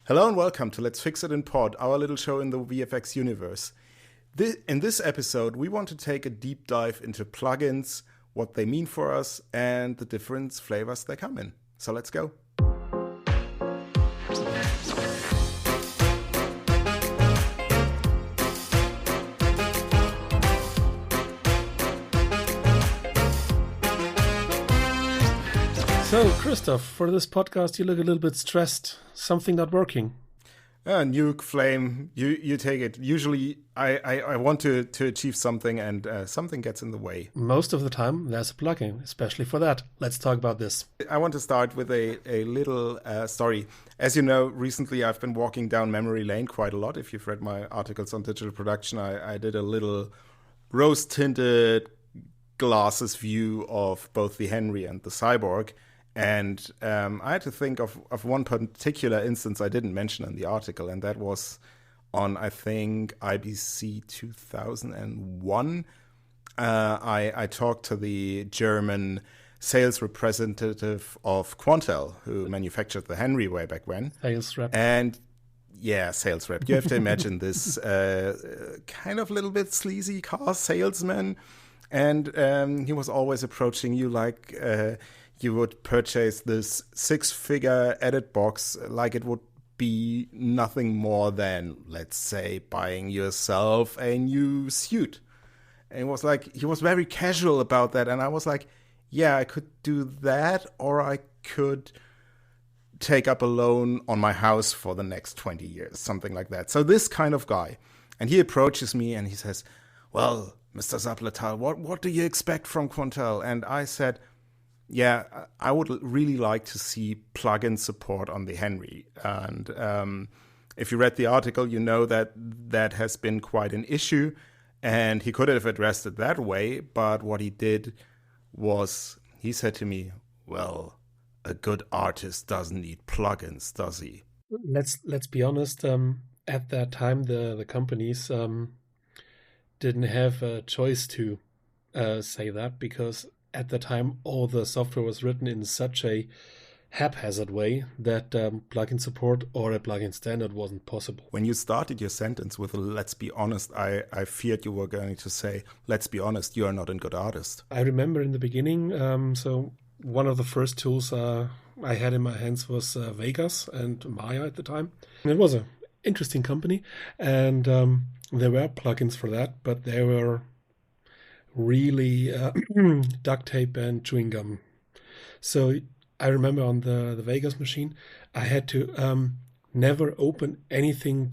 Hello and welcome to Let's Fix It in Pod, our little show in the VFX universe. In this episode, we want to take a deep dive into plugins, what they mean for us, and the different flavors they come in. So let's go. So, Christoph, for this podcast, you look a little bit stressed. Something not working. Nuke, Flame, you take it. Usually, I want to achieve something, and something gets in the way. Most of the time, there's a plugin, especially for that. Let's talk about this. I want to start with a little story. As you know, recently I've been walking down memory lane quite a lot. If you've read my articles on digital production, I did a little rose-tinted glasses view of both the Henry and the Cyborg. And I had to think of one particular instance I didn't mention in the article, and that was on, I think, IBC 2001. I talked to the German sales representative of Quantel, who manufactured the Henry way back when. Sales rep. And yeah, sales rep. You have to imagine this kind of little bit sleazy car salesman. And he was always approaching you like you would purchase this 6-figure edit box like it would be nothing more than, let's say, buying yourself a new suit. And it was like, he was very casual about that. And I was like, yeah, I could do that, or I could take up a loan on my house for the next 20 years, something like that. So this kind of guy. And he approaches me and he says, well, Mr. Zapletal, what do you expect from Quantel? And I said, yeah, I would really like to see plugin support on the Henry. And if you read the article, you know that has been quite an issue. And he could have addressed it that way. But what he did was, he said to me, well, a good artist doesn't need plugins, does he? Let's be honest. At that time, the companies didn't have a choice to say that, because at the time all the software was written in such a haphazard way that plugin support or a plugin standard wasn't possible. When you started your sentence with let's be honest, I feared you were going to say, let's be honest, you are not a good artist. I remember in the beginning, so one of the first tools I had in my hands was Vegas and Maya at the time. And it was an interesting company, and there were plugins for that, but they were really duct tape and chewing gum. So I remember on the Vegas machine, I had to never open anything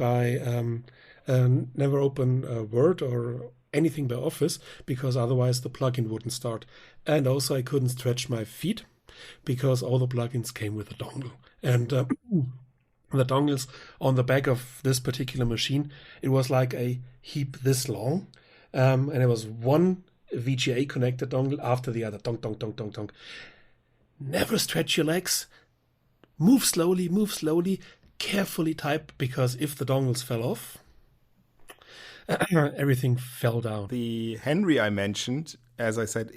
never open Word or anything by Office, because otherwise the plugin wouldn't start. And also I couldn't stretch my feet because all the plugins came with a dongle. And the dongles on the back of this particular machine, it was like a heap this long. And it was one VGA connected dongle after the other. Donk, donk, donk, donk, donk. Never stretch your legs. Move slowly, carefully type, because if the dongles fell off, everything fell down. The Henry I mentioned, as I said,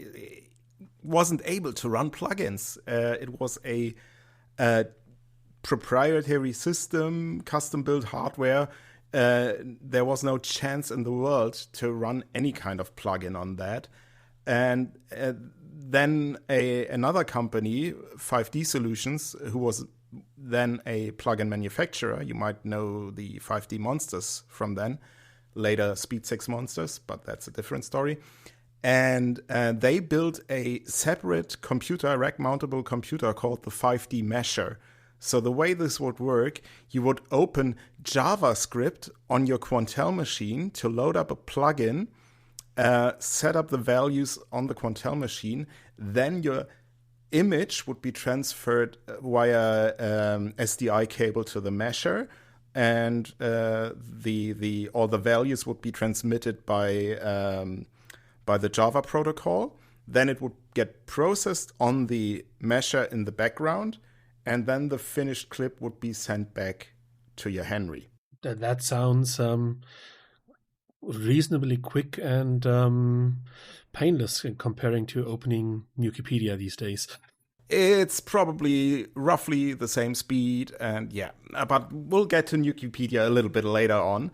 wasn't able to run plugins. It was a proprietary system, custom-built hardware. There was no chance in the world to run any kind of plugin on that. And then another company, 5D Solutions, who was then a plugin manufacturer, you might know the 5D Monsters from then, later Speed 6 Monsters, but that's a different story. And they built a separate computer, rack-mountable computer called the 5D Mesher. So the way this would work, you would open JavaScript on your Quantel machine to load up a plugin, set up the values on the Quantel machine, then your image would be transferred via SDI cable to the Mesher, and all the values would be transmitted by the Java protocol. Then it would get processed on the Mesher in the background, and then the finished clip would be sent back to your Henry. That sounds reasonably quick and painless comparing to opening Nukepedia these days. It's probably roughly the same speed, and yeah, but we'll get to Nukepedia a little bit later on.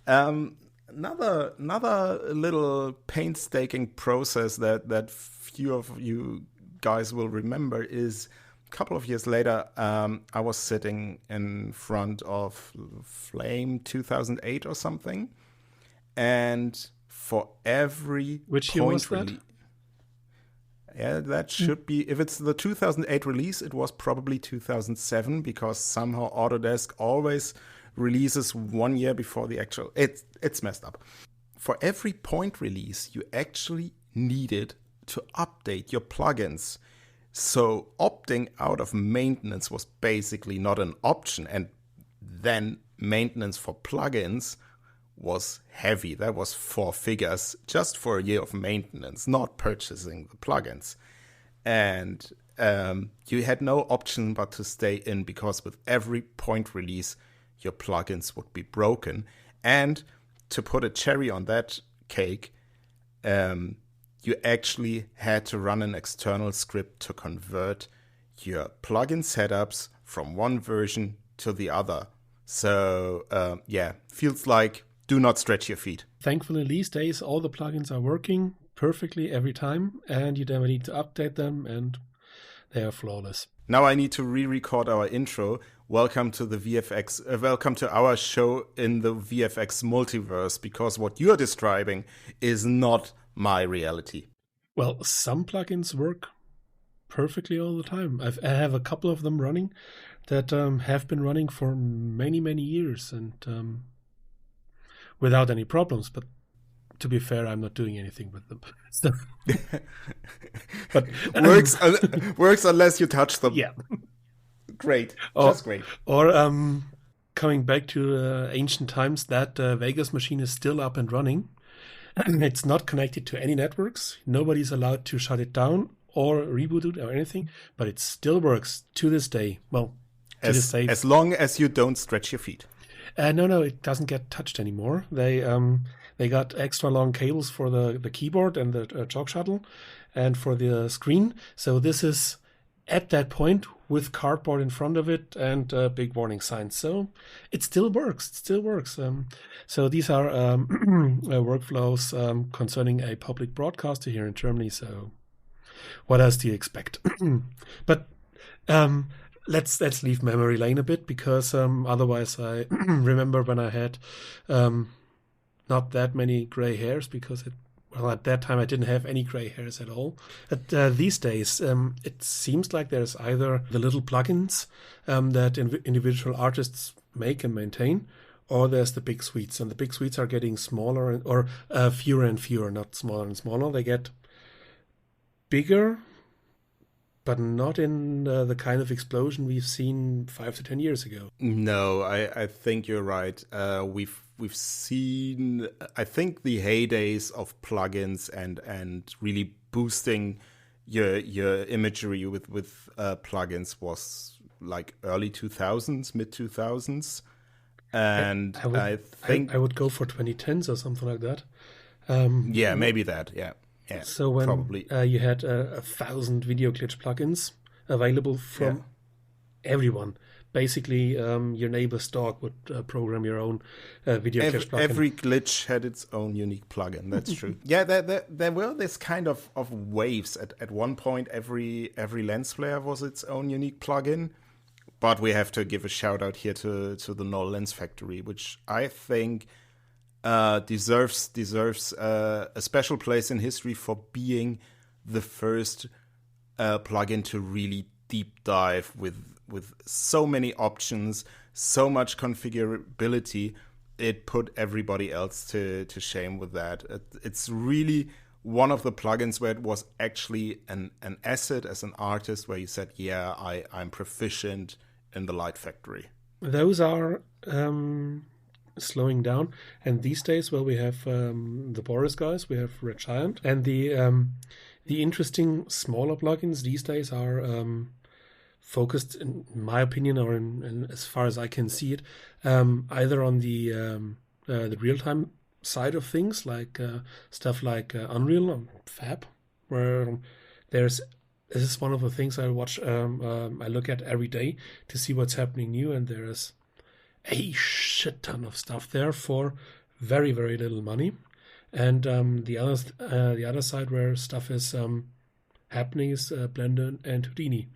Another little painstaking process that few of you guys will remember is a couple of years later, I was sitting in front of Flame 2008 or something, and for every Which year was that? Yeah, that should be, if it's the 2008 release, it was probably 2007, because somehow Autodesk always releases 1 year before the actual, it's messed up. For every point release, you actually needed to update your plugins. So opting out of maintenance was basically not an option. And then maintenance for plugins was heavy. That was 4 figures just for a year of maintenance, not purchasing the plugins. And you had no option but to stay in, because with every point release, your plugins would be broken. And to put a cherry on that cake, you actually had to run an external script to convert your plugin setups from one version to the other. So, yeah, feels like do not stretch your feet. Thankfully, these days, all the plugins are working perfectly every time, and you never need to update them, and they are flawless. Now I need to re-record our intro. Welcome to the VFX. Welcome to our show in the VFX multiverse, because what you're describing is not my reality. Well, some plugins work perfectly all the time. I have a couple of them running that have been running for many, many years, and without any problems. But to be fair, I'm not doing anything with them. So, but works unless you touch them. Yeah. Great. Just great. Or coming back to ancient times, that Vegas machine is still up and running. It's not connected to any networks. Nobody's allowed to shut it down or reboot it or anything, but it still works to this day. Well, to this day. As long as you don't stretch your feet. No, it doesn't get touched anymore. They got extra long cables for the keyboard and the jog shuttle and for the screen. So this is at that point with cardboard in front of it and big warning signs. So it still works. So these are workflows concerning a public broadcaster here in Germany. So what else do you expect? But let's leave memory lane a bit, because otherwise I remember when I had not that many gray hairs, because at that time I didn't have any gray hairs at all. But these days, it seems like there's either the little plugins that individual artists make and maintain, or there's the big suites. And the big suites are getting smaller or fewer and fewer, not smaller and smaller. They get bigger, but not in the kind of explosion we've seen 5 to 10 years ago. No, I think you're right. We've seen, I think, the heydays of plugins and really boosting your imagery with plugins was like early 2000s, mid 2000s, and I think I would go for 2010s or something like that. Yeah, maybe that. Yeah. So when probably you had 1,000 video glitch plugins available from everyone. Basically, your neighbor's dog would program your own video glitch plugin. Every glitch had its own unique plugin. That's true. Yeah, there were this kind of waves. At one point, every lens flare was its own unique plugin. But we have to give a shout out here to the Null Lens Factory, which I think deserves a special place in history for being the first plugin to really deep dive with so many options, so much configurability. It put everybody else to shame with that. It's really one of the plugins where it was actually an asset as an artist, where you said, yeah, I'm proficient in the Light Factory. Those are slowing down, and these days, well, we have the Boris guys, we have Red Giant, and the interesting smaller plugins these days are focused, in my opinion, or in as far as I can see it, either on the real-time side of things, like stuff like Unreal and Fab, where there's this is one of the things I watch. I look at every day to see what's happening new, and there is a shit ton of stuff there for very, very little money. And the other side where stuff is happening is Blender and Houdini,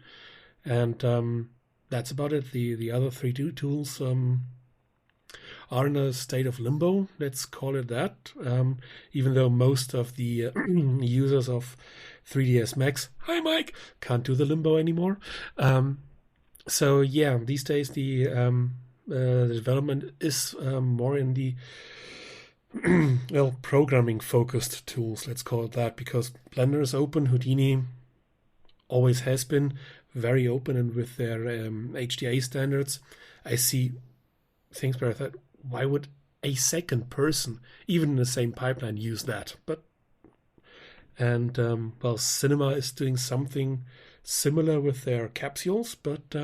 and that's about it. The other 3D tools are in a state of limbo, let's call it that. Even though most of the users of 3ds Max, hi Mike, can't do the limbo anymore. So yeah, these days the development is more in the programming focused tools, let's call it that, because Blender is open. Houdini always has been very open, and with their HDA standards, I see things where I thought, why would a second person, even in the same pipeline, use that? Well, Cinema is doing something similar with their capsules, but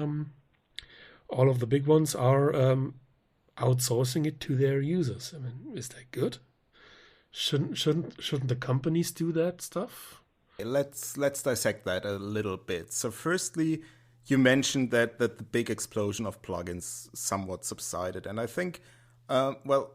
all of the big ones are outsourcing it to their users. I mean, is that good? Shouldn't the companies do that stuff? Let's dissect that a little bit. So firstly, you mentioned that the big explosion of plugins somewhat subsided, and I think, well,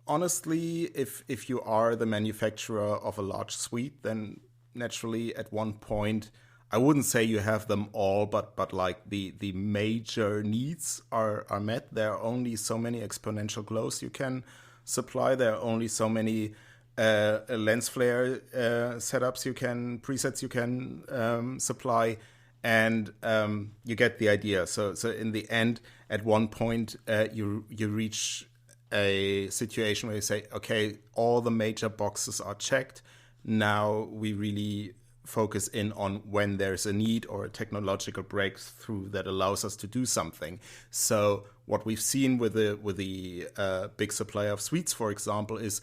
honestly, if you are the manufacturer of a large suite, then naturally at one point, I wouldn't say you have them all, but like the major needs are met. There are only so many exponential glows you can supply. There are only so many lens flare presets you can supply, and you get the idea. So in the end, at one point, you reach a situation where you say, okay, all the major boxes are checked. Now we really focus in on when there's a need or a technological breakthrough that allows us to do something. So what we've seen with the big supplier of suites, for example, is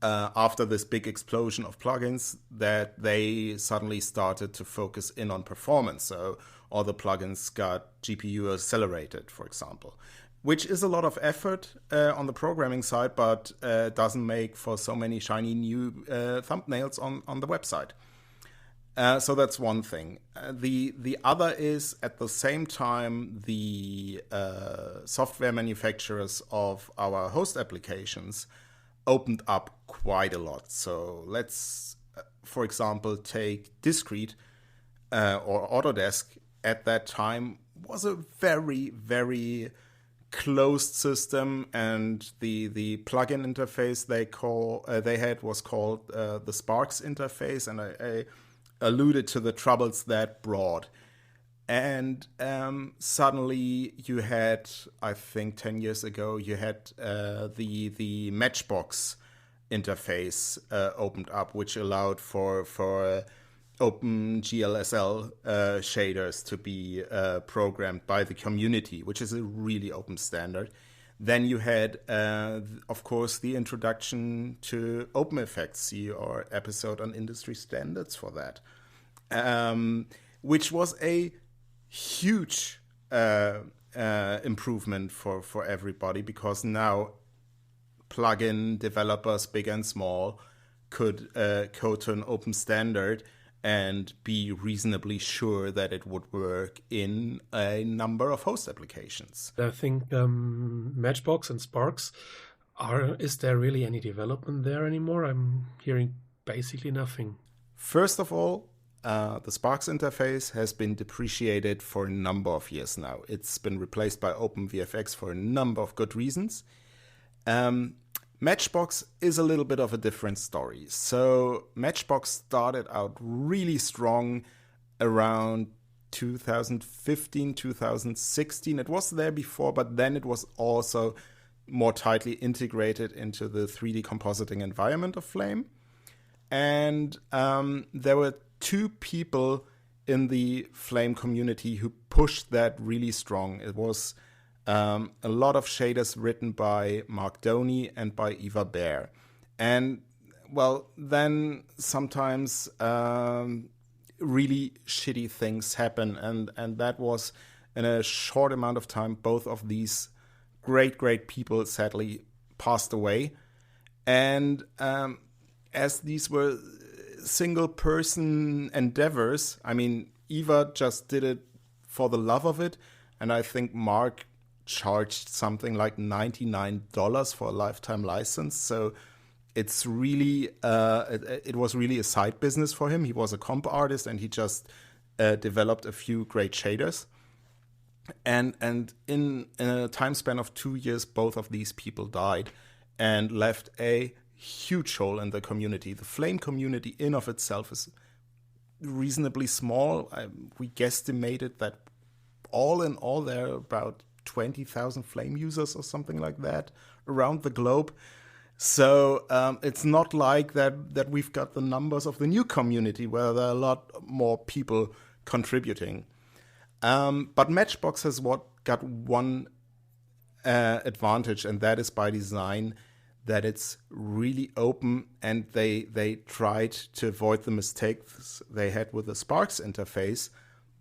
after this big explosion of plugins, that they suddenly started to focus in on performance. So all the plugins got GPU accelerated, for example, which is a lot of effort on the programming side, but doesn't make for so many shiny new thumbnails on the website. So that's one thing. The other is, at the same time, the software manufacturers of our host applications opened up quite a lot. So let's, for example, take Discrete or Autodesk. At that time was a very, very closed system, and the plugin interface they had was called the Sparks interface, and I alluded to the troubles that brought. And suddenly you had, I think 10 years ago, you had the Matchbox interface opened up, which allowed for OpenGLSL shaders to be programmed by the community, which is a really open standard. Then you had, of course, the introduction to OpenFX. See your episode on industry standards for that, which was a huge improvement for everybody, because now plugin developers, big and small, could code to an open standard and be reasonably sure that it would work in a number of host applications. I think Matchbox and Sparks, is there really any development there anymore? I'm hearing basically nothing. First of all, the Sparks interface has been depreciated for a number of years now. It's been replaced by OpenVFX for a number of good reasons. Matchbox is a little bit of a different story. So Matchbox started out really strong around 2015, 2016. It was there before, but then it was also more tightly integrated into the 3D compositing environment of Flame. And there were two people in the Flame community who pushed that really strong. It was a lot of shaders written by Mark Doney and by Eva Baer. And, well, then sometimes really shitty things happen. And that was, in a short amount of time, both of these great people sadly passed away. And as these were single-person endeavors, I mean, Eva just did it for the love of it, and I think Mark charged something like $99 for a lifetime license. So it's really it was really a side business for him. He was a comp artist, and he just developed a few great shaders. And in a time span of 2 years, both of these people died and left a huge hole in the community. The Flame community in of itself is reasonably small. We guesstimated that all in all there are about 20,000 Flame users or something like that around the globe. So it's not like that we've got the numbers of the Nuke community where there are a lot more people contributing. But Matchbox has got one advantage, and that is by design, that it's really open, and they tried to avoid the mistakes they had with the Sparks interface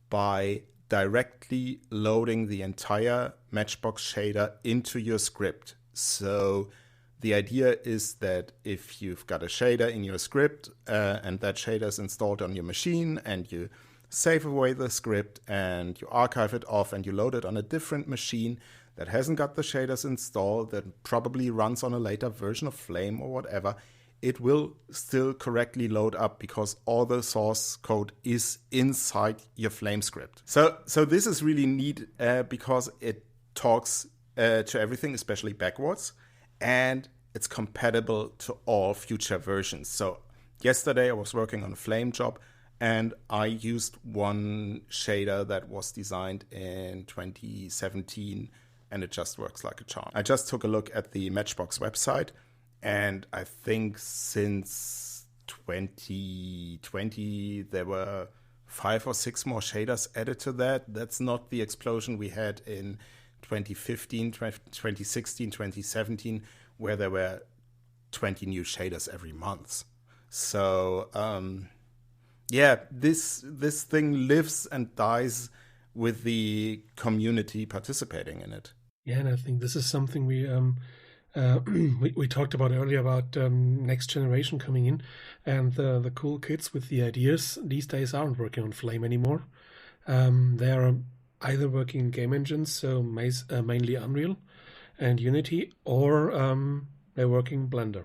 by directly loading the entire Matchbox shader into your script. So the idea is that if you've got a shader in your script and that shader is installed on your machine, and you save away the script and you archive it off and you load it on a different machine that hasn't got the shaders installed, that probably runs on a later version of Flame or whatever, it will still correctly load up because all the source code is inside your Flame script. So this is really neat because it talks to everything, especially backwards, and it's compatible to all future versions. So yesterday I was working on a Flame job, and I used one shader that was designed in 2017, and it just works like a charm. I just took a look at the Matchbox website, and I think since 2020 there were 5 or 6 more shaders added to that. That's not the explosion we had in 2015, 2016, 2017, where there were 20 new shaders every month. So this thing lives and dies with the community participating in it. Yeah, and I think this is something we talked about earlier about next generation coming in, and the cool kids with the ideas these days aren't working on Flame anymore. They are either working in game engines, so mainly Unreal and Unity, or they're working Blender.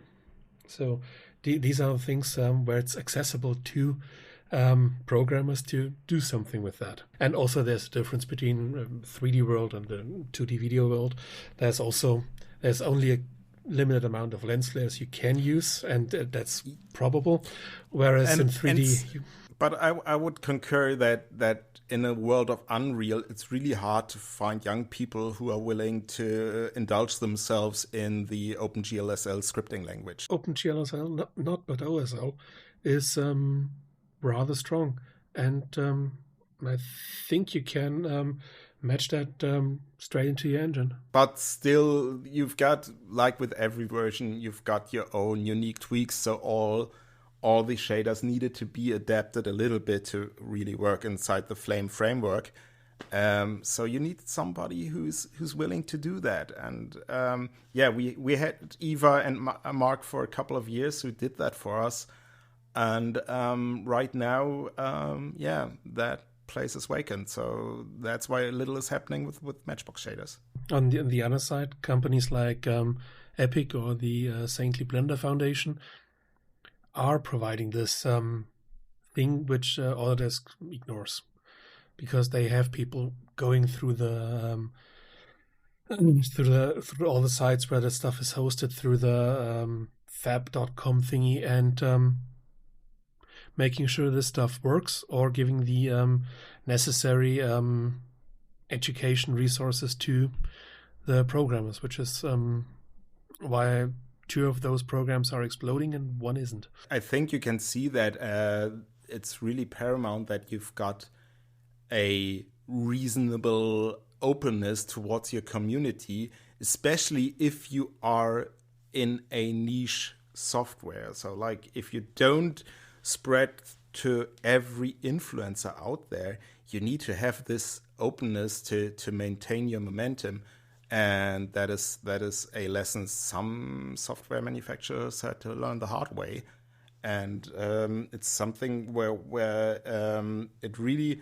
So these are things where it's accessible to programmers to do something with that. And also there's a difference between 3D world and the 2D video world. There's only a limited amount of lens layers you can use, and that's probable. Whereas in 3D... But I would concur that in a world of Unreal, it's really hard to find young people who are willing to indulge themselves in the OpenGLSL scripting language. OpenGLSL, not but OSL, is rather strong. And I think you can match that straight into your engine. But still, you've got, like with every version, you've got your own unique tweaks, so all the shaders needed to be adapted a little bit to really work inside the Flame framework. So you need somebody who's willing to do that. And we had Eva and Mark for a couple of years who did that for us. And right now, that place is vacant. So that's why little is happening with Matchbox shaders. On the other side, companies like Epic or the Saintly Blender Foundation are providing this thing which Autodesk ignores, because they have people going through through all the sites where the stuff is hosted, through the fab.com thingy, and making sure this stuff works, or giving the necessary education resources to the programmers, which is why 2 of those programs are exploding and 1 isn't. I think you can see that it's really paramount that you've got a reasonable openness towards your community, especially if you are in a niche software. So like if you don't spread to every influencer out there, you need to have this openness to maintain your momentum. And that is a lesson some software manufacturers had to learn the hard way. And it's something where it really,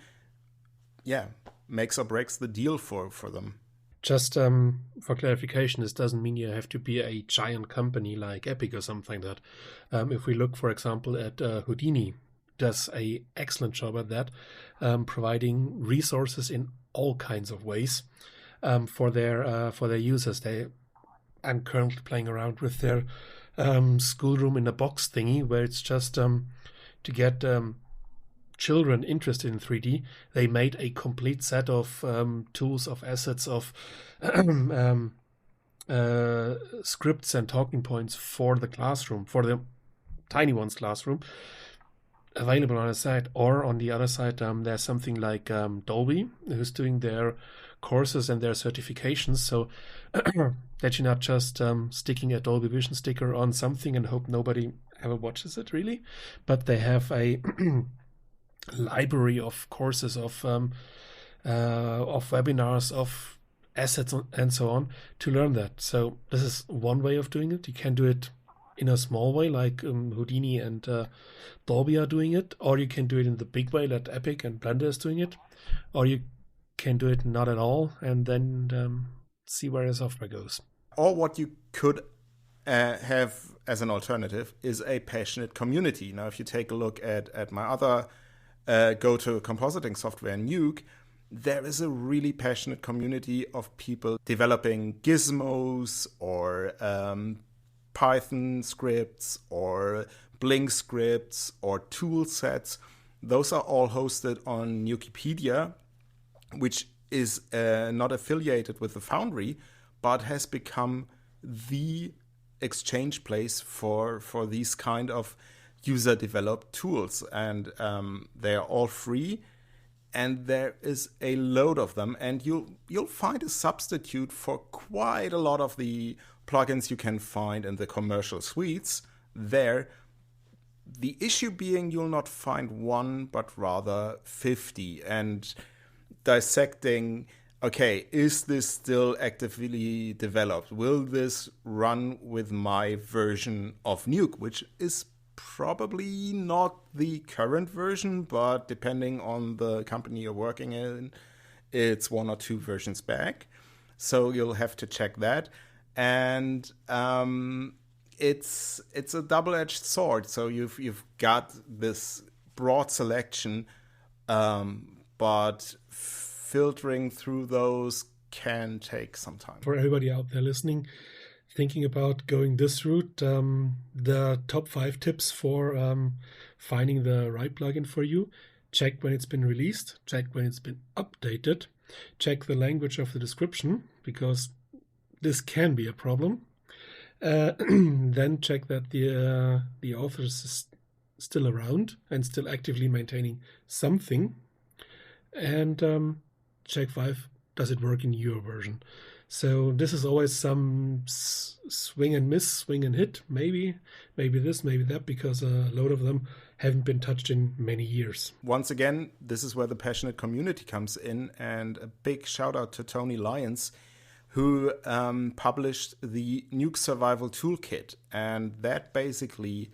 makes or breaks the deal for them. Just for clarification, this doesn't mean you have to be a giant company like Epic or something like that. If we look, for example, at Houdini, does a excellent job at that, providing resources in all kinds of ways for their users. I'm currently playing around with their schoolroom in a box thingy, where it's just to get children interested in 3D. They made a complete set of tools, of assets, of scripts and talking points for the classroom, for the tiny one's classroom, available on the site. Or on the other side, there's something like Dolby, who's doing their courses and their certifications, so that you're not just sticking a Dolby Vision sticker on something and hope nobody ever watches it, really, but they have a library of courses, of webinars, of assets, and so on, to learn that. So this is one way of doing it. You can do it in a small way, like Houdini and Dolby are doing it, or you can do it in the big way, like Epic and Blender is doing it, or you can do it not at all, and then see where the software goes. Or what you could have as an alternative is a passionate community. Now, if you take a look at my other go-to compositing software, Nuke, there is a really passionate community of people developing gizmos or Python scripts or Blink scripts or tool sets. Those are all hosted on Nukepedia, which is not affiliated with the Foundry, but has become the exchange place for these kind of user-developed tools. And they are all free, and there is a load of them. And you'll find a substitute for quite a lot of the plugins you can find in the commercial suites there. The issue being you'll not find one, but rather 50. And dissecting, okay, is this still actively developed? Will this run with my version of Nuke, which is probably not the current version, but depending on the company you're working in, it's one or two versions back. So you'll have to check that. And it's a double-edged sword. So you've got this broad selection, but filtering through those can take some time. For everybody out there listening, thinking about going this route, the top 5 tips for finding the right plugin for you: check when it's been released, check when it's been updated, check the language of the description, because this can be a problem. Then check that the author is still around and still actively maintaining something. And check 5, does it work in your version? So this is always some swing and miss, swing and hit, maybe this, maybe that, because a load of them haven't been touched in many years. Once again, this is where the passionate community comes in, and a big shout out to Tony Lyons, who published the Nuke Survival Toolkit. And that basically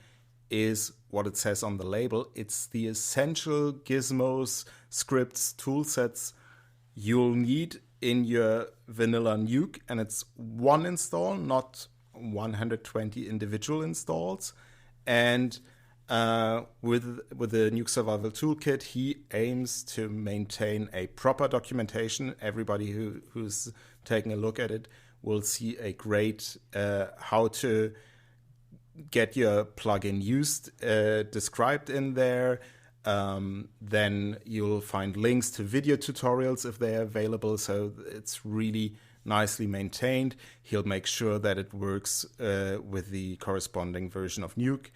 is what it says on the label. It's the essential gizmos, scripts, toolsets you'll need in your vanilla Nuke, and it's one install, not 120 individual installs. And with the Nuke Survival Toolkit, he aims to maintain a proper documentation. Everybody who's taking a look at it will see a great how to get your plugin used described in there. Then you'll find links to video tutorials if they're available, so it's really nicely maintained. He'll make sure that it works with the corresponding version of Nuke,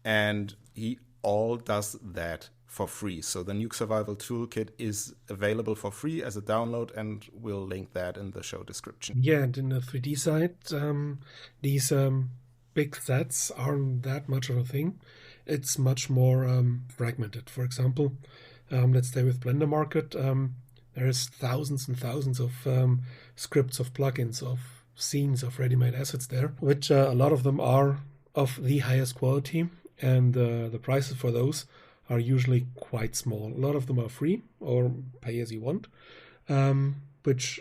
and he all does that for free. So the Nuke Survival Toolkit is available for free as a download, and we'll link that in the show description. Yeah, and in the 3D side, these big sets aren't that much of a thing. It's much more fragmented. For example, let's stay with Blender Market. There's thousands and thousands of scripts, of plugins, of scenes, of ready-made assets there, which a lot of them are of the highest quality and the prices for those are usually quite small. A lot of them are free or pay as you want, which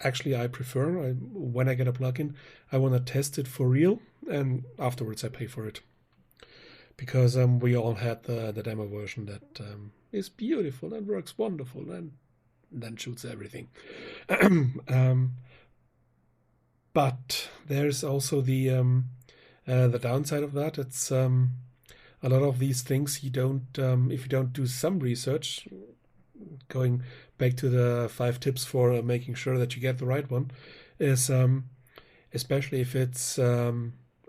actually I prefer. When I get a plugin, I want to test it for real, and afterwards I pay for it. Because we all had the demo version that is beautiful and works wonderful and then shoots everything. But there's also the downside of that. It's a lot of these things you don't, if you don't do some research, going back to the 5 tips for making sure that you get the right one, is especially if it's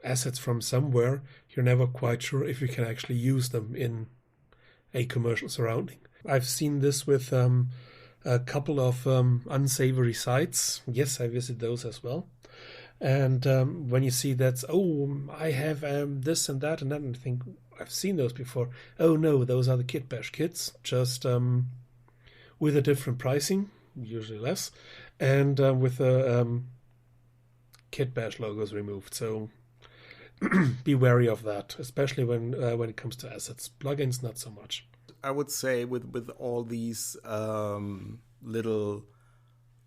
assets from somewhere, you're never quite sure if you can actually use them in a commercial surrounding. I've seen this with a couple of unsavory sites. Yes, I visit those as well. And when you see that, I have this and that, and then I think, I've seen those before. Oh no, those are the Kit Bash kits, just with a different pricing, usually less, and with the Kit Bash logos removed. So be wary of that, especially when it comes to assets. Plugins, not so much. I would say with all these little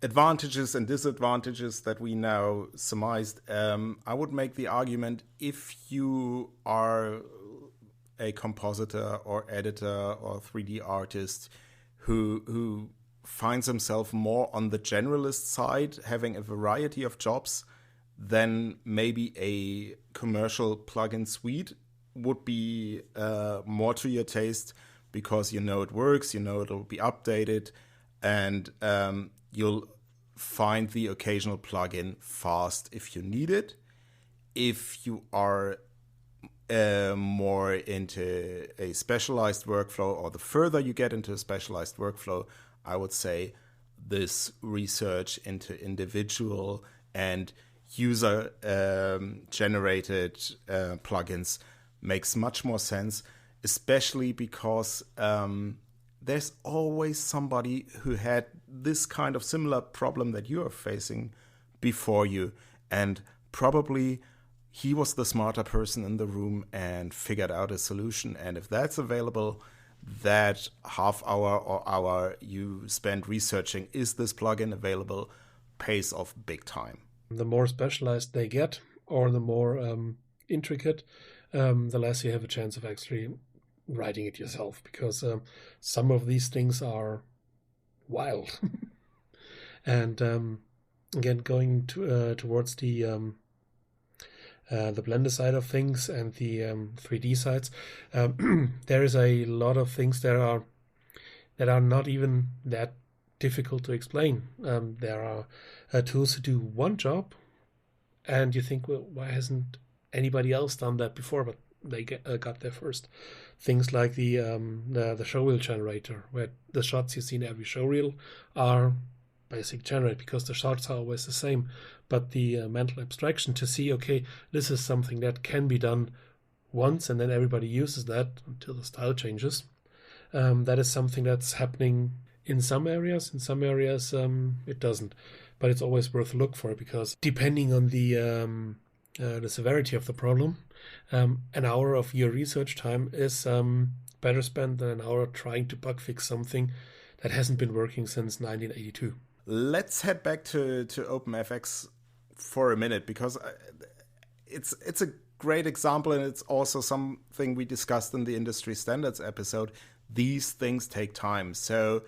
advantages and disadvantages that we now surmised, I would make the argument, if you are a compositor or editor or 3D artist who finds himself more on the generalist side, having a variety of jobs, then maybe a commercial plugin suite would be more to your taste, because you know it works, you know it'll be updated, and you'll find the occasional plugin fast if you need it. If you are more into a specialized workflow, or the further you get into a specialized workflow, I would say this research into individual and user generated plugins makes much more sense, especially because there's always somebody who had this kind of similar problem that you are facing before you, and probably he was the smarter person in the room and figured out a solution. And if that's available, that half hour or hour you spend researching, is this plugin available, pays off big time. The more specialized they get, or the more intricate, the less you have a chance of actually writing it yourself, because some of these things are wild. And again, going towards the Blender side of things and the 3D sides, there is a lot of things that are not even that difficult to explain. There are tools to do one job, and you think, well, why hasn't anybody else done that before? But they got there first. Things like the showreel generator, where the shots you see in every showreel are basic generate, because the shots are always the same. But the mental abstraction to see, okay, this is something that can be done once, and then everybody uses that until the style changes. That is something that's happening in some areas. In some areas, it doesn't. But it's always worth a look for, because depending on the severity of the problem, an hour of your research time is better spent than an hour trying to bug fix something that hasn't been working since 1982. Let's head back to OpenFX for a minute, because it's a great example, and it's also something we discussed in the industry standards episode. These things take time. So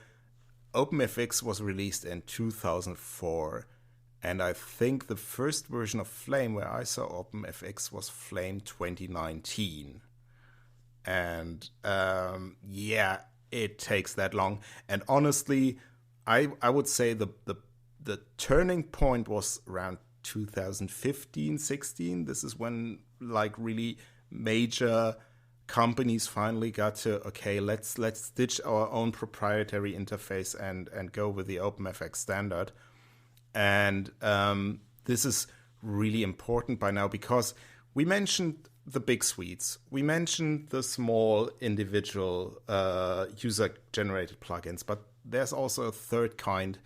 OpenFX was released in 2004. And I think the first version of Flame where I saw OpenFX was Flame 2019. And it takes that long. And honestly, I would say the turning point was around 2015-16. This is when really major companies finally got to, okay, let's ditch our own proprietary interface and go with the OpenFX standard. And this is really important by now, because we mentioned the big suites. We mentioned the small individual user-generated plugins, but there's also a third kind,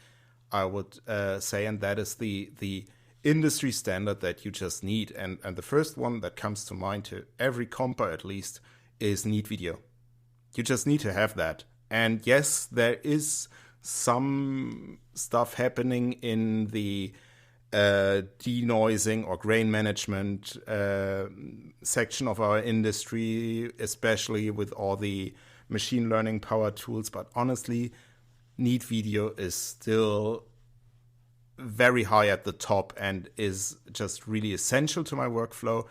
I would say, and that is the industry standard that you just need. And the first one that comes to mind to every comper at least is Neat Video. You just need to have that. And yes, there is some stuff happening in the denoising or grain management section of our industry, especially with all the machine learning power tools. But honestly, Neat Video is still very high at the top and is just really essential to my workflow.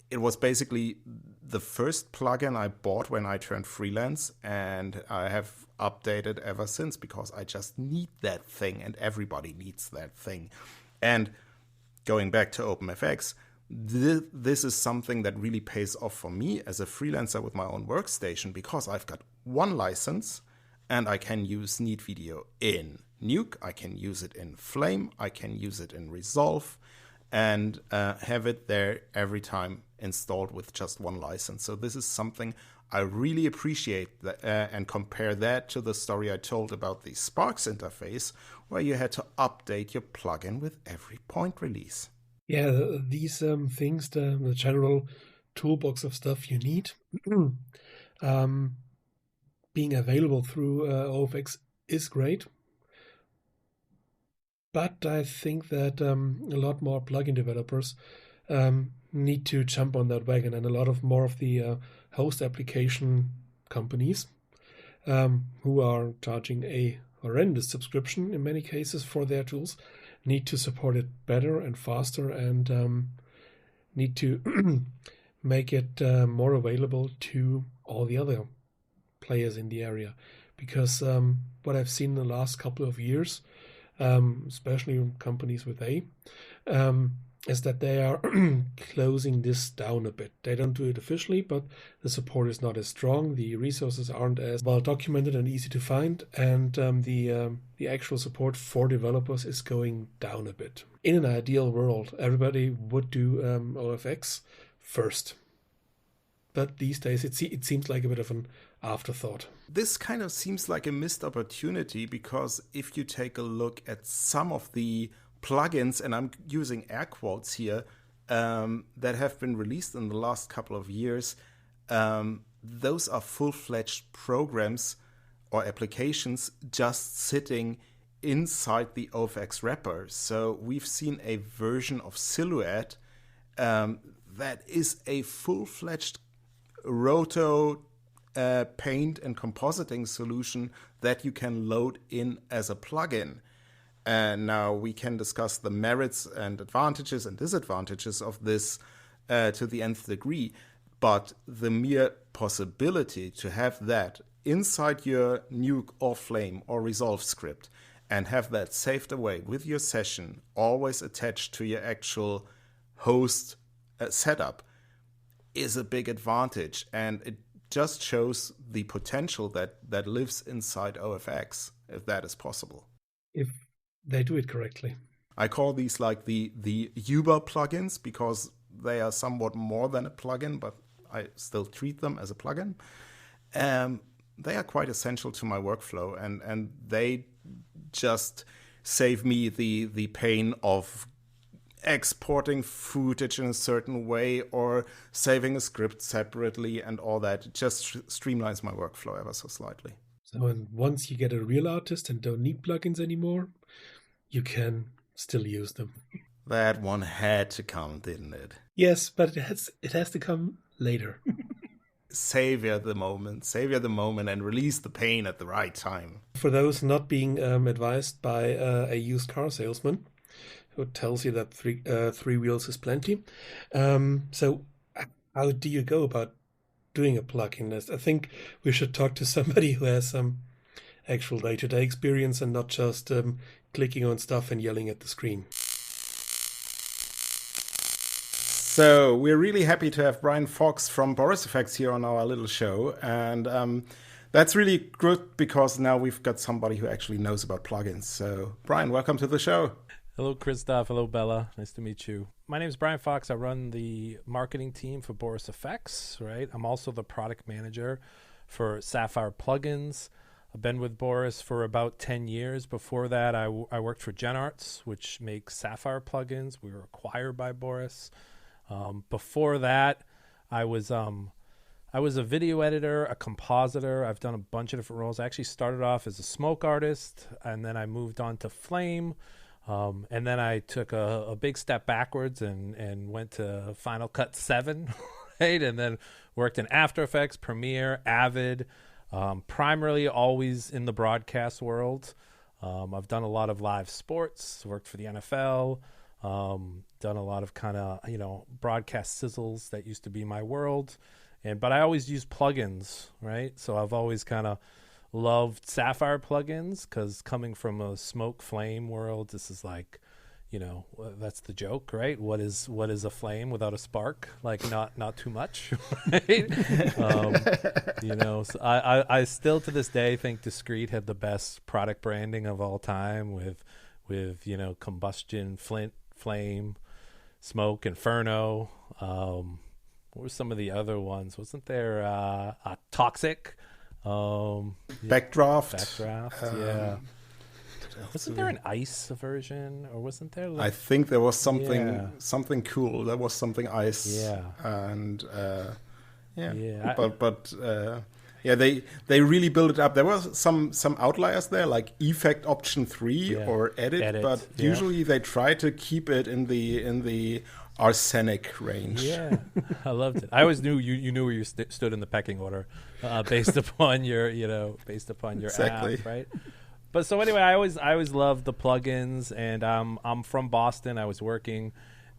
It was basically the first plugin I bought when I turned freelance, and I have updated ever since because I just need that thing, and everybody needs that thing. And going back to OpenFX, this is something that really pays off for me as a freelancer with my own workstation, because I've got one license and I can use Neat Video in Nuke, I can use it in Flame, I can use it in Resolve, and have it there every time installed with just one license. So this is something I really appreciate, and compare that to the story I told about the Sparks interface, where you had to update your plugin with every point release. Yeah, these things, the general toolbox of stuff you need, being available through OFX is great. But I think that a lot more plugin developers need to jump on that wagon, and a lot more of the host application companies who are charging a horrendous subscription in many cases for their tools need to support it better and faster, and need to make it more available to all the other players in the area. Because what I've seen in the last couple of years, especially companies with A, is that they are closing this down a bit. They don't do it officially, but the support is not as strong. The resources aren't as well documented and easy to find, and the actual support for developers is going down a bit. In an ideal world, everybody would do OFX first. But these days, it seems like a bit of an afterthought. This kind of seems like a missed opportunity, because if you take a look at some of the plugins, and I'm using air quotes here, that have been released in the last couple of years, those are full-fledged programs or applications just sitting inside the OFX wrapper. So we've seen a version of Silhouette that is a full-fledged roto paint and compositing solution that you can load in as a plugin. And now we can discuss the merits and advantages and disadvantages of this to the nth degree. But the mere possibility to have that inside your Nuke or Flame or Resolve script and have that saved away with your session, always attached to your actual host setup, is a big advantage. And it just shows the potential that lives inside OFX, if that is possible. If they do it correctly. I call these like the Uber plugins, because they are somewhat more than a plugin, but I still treat them as a plugin. They are quite essential to my workflow, and they just save me the pain of exporting footage in a certain way or saving a script separately and all that. It just streamlines my workflow ever so slightly. So and once you get a real artist and don't need plugins anymore, you can still use them. That one had to come, didn't it? Yes, but it has to come later. Savor the moment, and release the pain at the right time. For those not being advised by a used car salesman who tells you that three wheels is plenty. So how do you go about doing a plugin? I think we should talk to somebody who has some actual day-to-day experience and not just clicking on stuff and yelling at the screen. So we're really happy to have Brian Fox from BorisFX here on our little show. And that's really good, because now we've got somebody who actually knows about plugins. So Brian, welcome to the show. Hello, Christoph. Hello, Bela. Nice to meet you. My name is Brian Fox. I run the marketing team for BorisFX, right? I'm also the product manager for Sapphire plugins. I've been with Boris for about 10 years. Before that, I worked for GenArts, which makes Sapphire plugins. We were acquired by Boris. Before that, I was a video editor, a compositor. I've done a bunch of different roles. I actually started off as a smoke artist, and then I moved on to Flame. And then I took a big step backwards and went to Final Cut 7, right? And then worked in After Effects, Premiere, Avid, primarily always in the broadcast world. I've done a lot of live sports, worked for the NFL, done a lot of kind of, broadcast sizzles. That used to be my world. But I always use plugins, right? So I've always kind of loved Sapphire plugins, because coming from a smoke flame world, this is like, that's the joke, right? What is a flame without a spark? Like not too much, right? So I still to this day think Discrete had the best product branding of all time with combustion, flint, flame, smoke, inferno. What were some of the other ones? Wasn't there toxic? Backdraft. Yeah. Wasn't there an ice version, or wasn't there? I think there was something cool. There was something ice. Yeah. And they really built it up. There was some outliers there, like Effect Option 3 or Edit, but usually they try to keep it in the arsenic range. Yeah, I loved it. I always knew you knew where you stood in the pecking order, based upon your exactly. app, right? But so anyway, I always loved the plugins, and I'm from Boston. I was working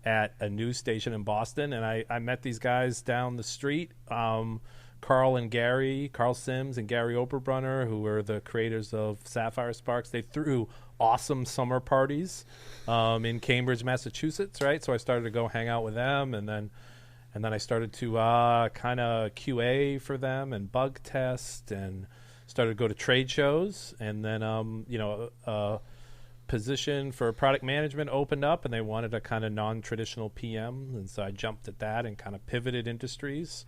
at a news station in Boston, and I met these guys down the street, Carl Sims and Gary Oberbrunner, who were the creators of Sapphire Sparks. They threw awesome summer parties in Cambridge, Massachusetts, right? So I started to go hang out with them, and then I started to kind of QA for them and bug test, and started to go to trade shows, and then a position for product management opened up, and they wanted a kind of non-traditional PM, and so I jumped at that and kind of pivoted industries,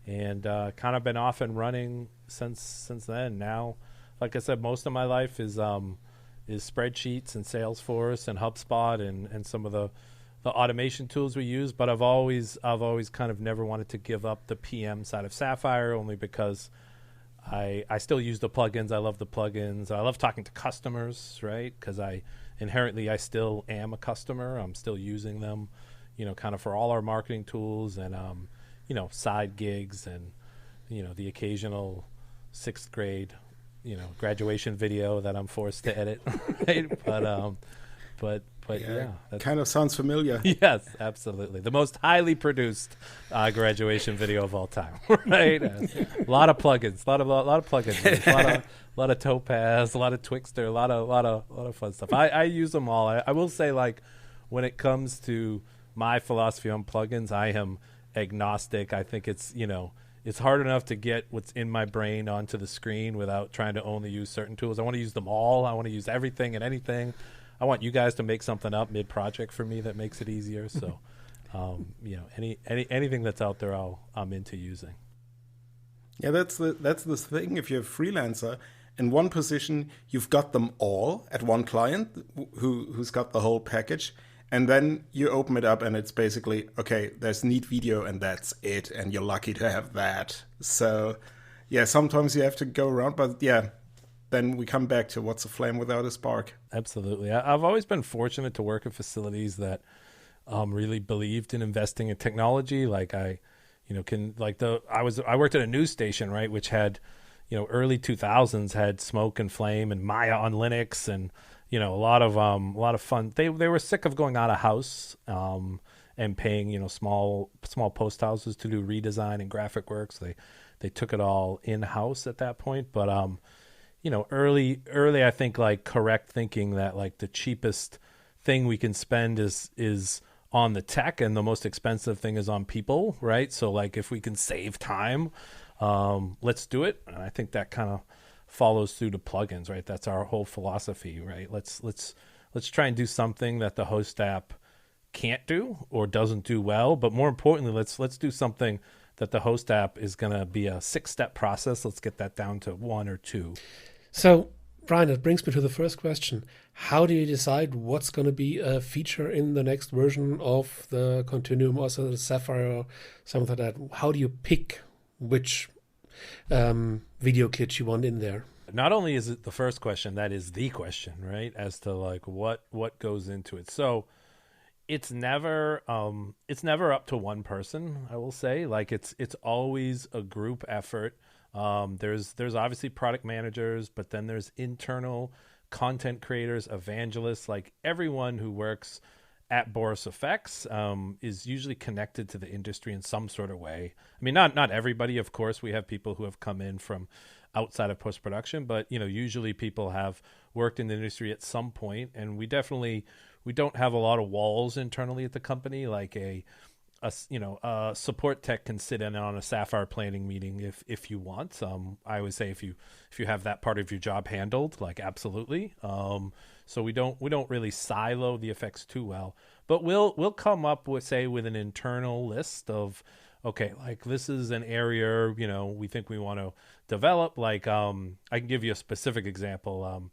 and kind of been off and running since then. Now, like I said, most of my life is spreadsheets and Salesforce and HubSpot and some of the automation tools we use, but I've always kind of never wanted to give up the PM side of Sapphire, only because I still use the plugins. I love the plugins. I love talking to customers, right? Because I still am a customer. I'm still using them, kind of for all our marketing tools and, side gigs and, the occasional 6th grade, graduation video that I'm forced to edit, right? But yeah, that kind of sounds familiar. Yes, absolutely. The most highly produced graduation video of all time, right? A lot of plugins, a lot of plugins, a lot of Topaz, a lot of Twixtor, a lot of fun stuff. I use them all. I will say, like, when it comes to my philosophy on plugins, I am agnostic. I think it's hard enough to get what's in my brain onto the screen without trying to only use certain tools. I want to use them all. I want to use everything and anything. I want you guys to make something up mid-project for me that makes it easier. So, anything that's out there, I'm into using. Yeah, that's the thing. If you're a freelancer, in one position, you've got them all at one client who's got the whole package, and then you open it up, and it's basically, okay, there's neat video, and that's it, and you're lucky to have that. So, yeah, sometimes you have to go around, but yeah. Then we come back to what's a flame without a spark. Absolutely. I've always been fortunate to work at facilities that really believed in investing in technology. Like I worked at a news station, right, which had, early 2000s had Smoke and Flame and Maya on Linux, and a lot of fun. They were sick of going out of house and paying small post houses to do redesign and graphic work. So they took it all in house at that point, but early, I think, like, correct thinking that, like, the cheapest thing we can spend is on the tech, and the most expensive thing is on people, right? So, like, if we can save time, let's do it. And I think that kind of follows through to plugins, right? That's our whole philosophy, right? Let's try and do something that the host app can't do or doesn't do well, but more importantly, let's do something that the host app is going to be a 6-step process. Let's get that down to 1 or 2. So, Brian, that brings me to the first question. How do you decide what's going to be a feature in the next version of the Continuum, also the Sapphire or something like that? How do you pick which video kit you want in there? Not only is it the first question, that is the question, right? As to like what goes into it. So it's never up to one person, I will say. Like it's always a group effort. There's obviously product managers, but then there's internal content creators, evangelists, like everyone who works at BorisFX is usually connected to the industry in some sort of way. I mean, not everybody, of course. We have people who have come in from outside of post-production, but usually people have worked in the industry at some point, and we don't have a lot of walls internally at the company. Like a support tech can sit in on a Sapphire planning meeting if you want. I would say if you have that part of your job handled, like absolutely. So we don't really silo the effects too well, but we'll come up with an internal list of, okay, like this is an area we think we want to develop. Like I can give you a specific example.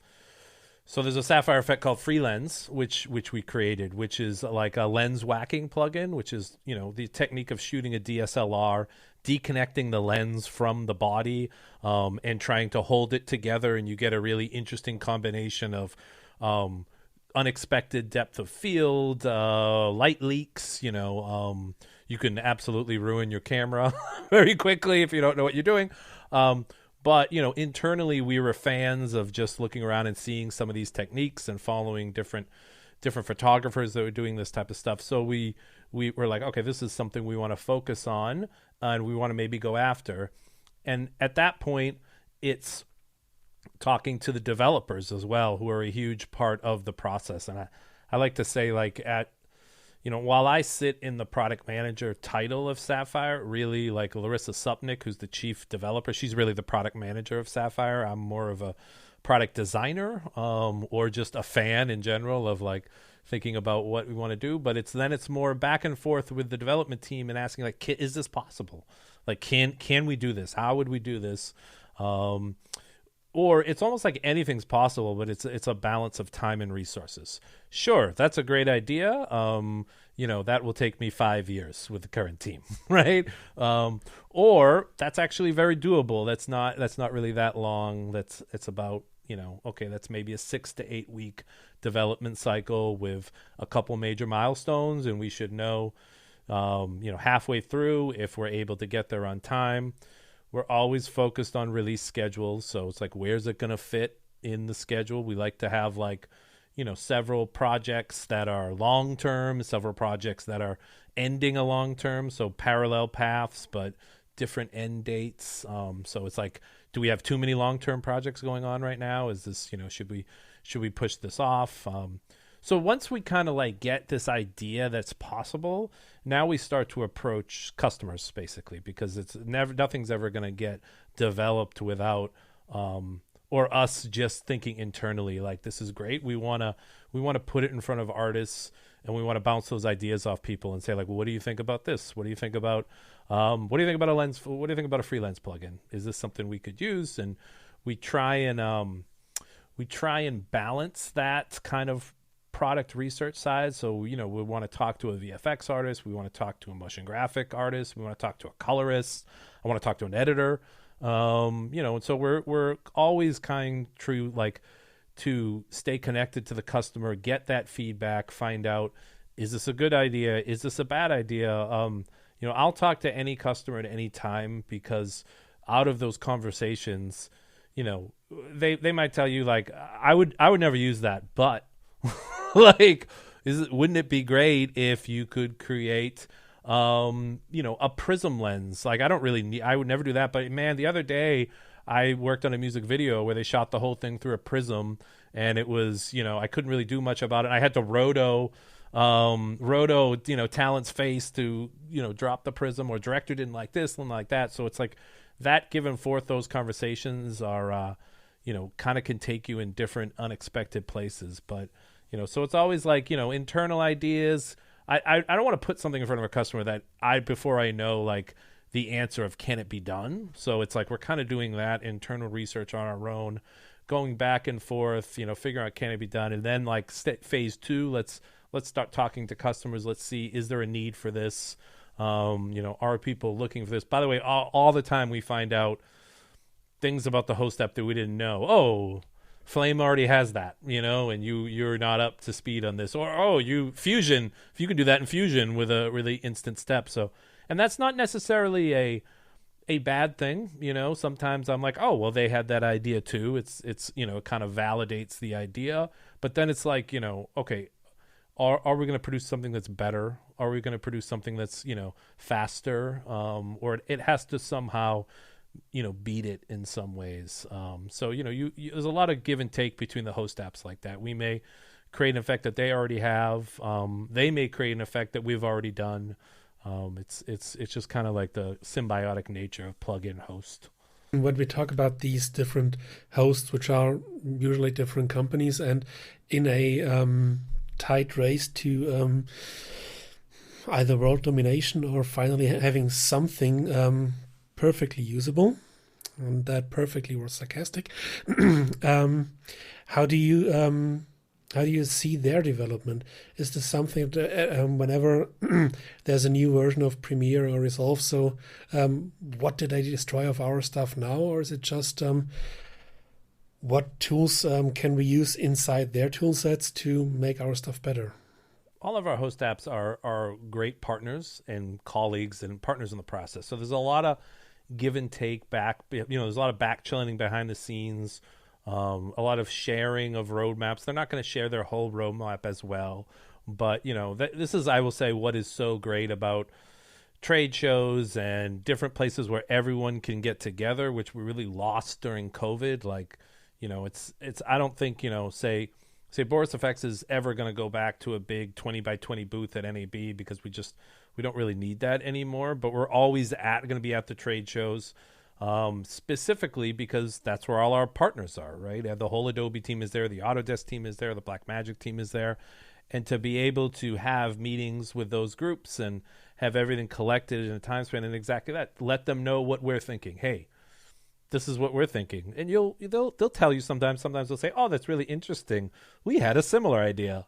So there's a Sapphire effect called Free Lens, which we created, which is like a lens whacking plugin, which is the technique of shooting a DSLR, deconnecting the lens from the body, and trying to hold it together, and you get a really interesting combination of unexpected depth of field, light leaks. You can absolutely ruin your camera very quickly if you don't know what you're doing. But, internally we were fans of just looking around and seeing some of these techniques and following different photographers that were doing this type of stuff. So we were like, okay, this is something we want to focus on and we want to maybe go after. And at that point, it's talking to the developers as well, who are a huge part of the process. And I like to say, like, while I sit in the product manager title of Sapphire, really, like Larissa Supnick, who's the chief developer, she's really the product manager of Sapphire. I'm more of a product designer, or just a fan in general of like thinking about what we want to do. But it's more back and forth with the development team and asking, like, is this possible? Like, can we do this? How would we do this? Or it's almost like anything's possible, but it's a balance of time and resources. Sure, that's a great idea. That will take me 5 years with the current team, right? Or that's actually very doable. That's not really that long. It's about, okay, that's maybe a 6 to 8 week development cycle with a couple major milestones, and we should know, halfway through if we're able to get there on time. We're always focused on release schedules. So it's like, where's it going to fit in the schedule? We like to have several projects that are long-term, several projects that are ending a long-term. So parallel paths, but different end dates. So it's like, do we have too many long-term projects going on right now? Is this, should we push this off? So once we kind of like get this idea that's possible, now we start to approach customers basically, because nothing's ever going to get developed without, or us just thinking internally, like, this is great. We want to put it in front of artists, and we want to bounce those ideas off people and say, like, well, what do you think about this? What do you think about, what do you think about a lens? What do you think about a free lens plugin? Is this something we could use? And we try and balance that kind of product research side. So, we want to talk to a VFX artist. We want to talk to a motion graphic artist. We want to talk to a colorist. I want to talk to an editor. And so we're always kind of true, like, to stay connected to the customer, get that feedback, find out, is this a good idea? Is this a bad idea? I'll talk to any customer at any time, because out of those conversations, they might tell you, like, I would never use that, but like, wouldn't it be great if you could create, a prism lens? Like, I would never do that. But man, the other day I worked on a music video where they shot the whole thing through a prism, and it was, I couldn't really do much about it. I had to roto, talent's face to, drop the prism, or director didn't like this and like that. So it's like that, giving forth those conversations are, kind of can take you in different unexpected places. But, so it's always like, internal ideas. I don't want to put something in front of a customer that before I know, like, the answer of can it be done. So it's like, we're kind of doing that internal research on our own, going back and forth, figuring out can it be done, and then like phase 2, let's start talking to customers. Let's see, is there a need for this? Are people looking for this? By the way, all the time we find out things about the host app that we didn't know. Oh, Flame already has that, and you're not up to speed on this. Or, Fusion, if you can do that in Fusion with a really instant step. So, and that's not necessarily a bad thing. Sometimes I'm like, oh, well, they had that idea too. It's it kind of validates the idea. But then it's like, okay, are we going to produce something that's better? Are we going to produce something that's, faster? Or it has to somehow beat it in some ways. So, there's a lot of give and take between the host apps like that. We may create an effect that they already have. They may create an effect that we've already done. It's just kind of like the symbiotic nature of plugin host. When we talk about these different hosts, which are usually different companies, and in a tight race to either world domination or finally having something perfectly usable, and that perfectly was sarcastic. How do you see their development? Is this something that whenever there's a new version of Premiere or Resolve, so what did they destroy of our stuff now, or is it just what tools can we use inside their tool sets to make our stuff better? All of our host apps are great partners and colleagues and partners in the process. So there's a lot of give and take back, there's a lot of back channeling behind the scenes, a lot of sharing of roadmaps. They're not going to share their whole roadmap as well. But, this is, I will say, what is so great about trade shows and different places where everyone can get together, which we really lost during COVID. Like, it's I don't think, say BorisFX is ever going to go back to a big 20 by 20 booth at NAB, because we don't really need that anymore. But we're always going to be at the trade shows, specifically because that's where all our partners are, right? The whole Adobe team is there, the Autodesk team is there, the Blackmagic team is there. And to be able to have meetings with those groups and have everything collected in a time span and exactly that, let them know what we're thinking. Hey, this is what we're thinking. And they'll tell you sometimes they'll say, oh, that's really interesting. We had a similar idea,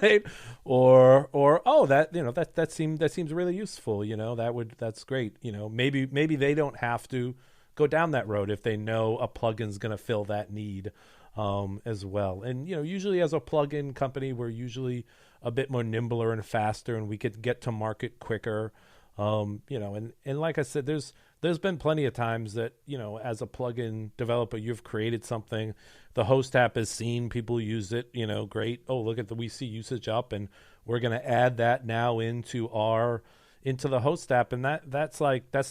right? Or oh, that seems really useful. That's great. Maybe they don't have to go down that road if they know a plugin's going to fill that need as well. And usually as a plugin company, we're usually a bit more nimbler and faster, and we could get to market quicker. And like I said, there's been plenty of times that, as a plugin developer, you've created something, the host app has seen people use it, great. Oh, look we see usage up, and we're going to add that now into the host app. And that's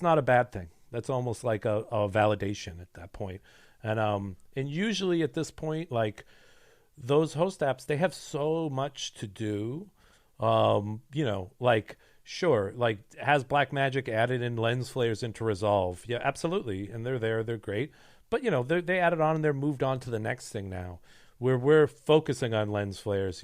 not a bad thing. That's almost like a validation at that point. And usually at this point, like those host apps, they have so much to do, sure, like has Blackmagic added in lens flares into Resolve? Yeah, absolutely. And they're great. But, they added on and they're moved on to the next thing now. We're focusing on lens flares,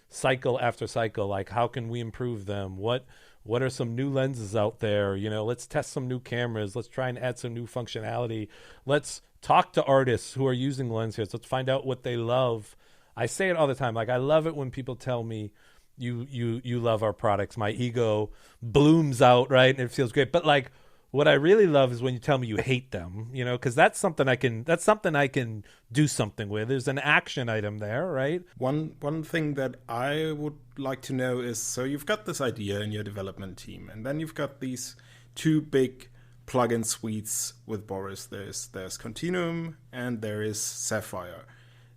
cycle after cycle. Like, how can we improve them? What are some new lenses out there? Let's test some new cameras. Let's try and add some new functionality. Let's talk to artists who are using lens flares. Let's find out what they love. I say it all the time. Like, I love it when people tell me, you love our products. My ego blooms out, right? And it feels great. But like, what I really love is when you tell me you hate them, because that's something I can do something with. There's an action item there, right? One thing that I would like to know is, so you've got this idea in your development team, and then you've got these two big plugin suites with Boris. There's Continuum and there is Sapphire.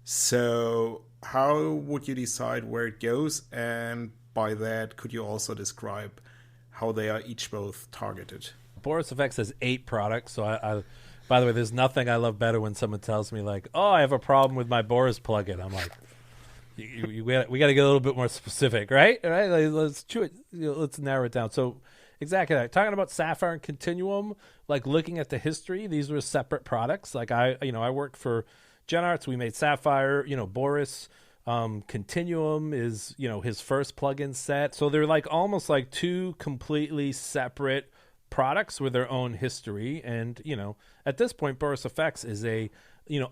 So how would you decide where it goes? And by that, could you also describe how they are each both targeted? BorisFX has 8 products. So I by the way, there's nothing I love better when someone tells me like, oh, I have a problem with my Boris plugin. I'm like, we got to get a little bit more specific, right? Like, let's chew it. Let's narrow it down. So exactly that. Talking about Sapphire and Continuum, like looking at the history, these were separate products. Like I worked for GenArts. We made Sapphire, Boris. Continuum is, his first plugin set. So they're like almost like two completely separate products with their own history. And, at this point, BorisFX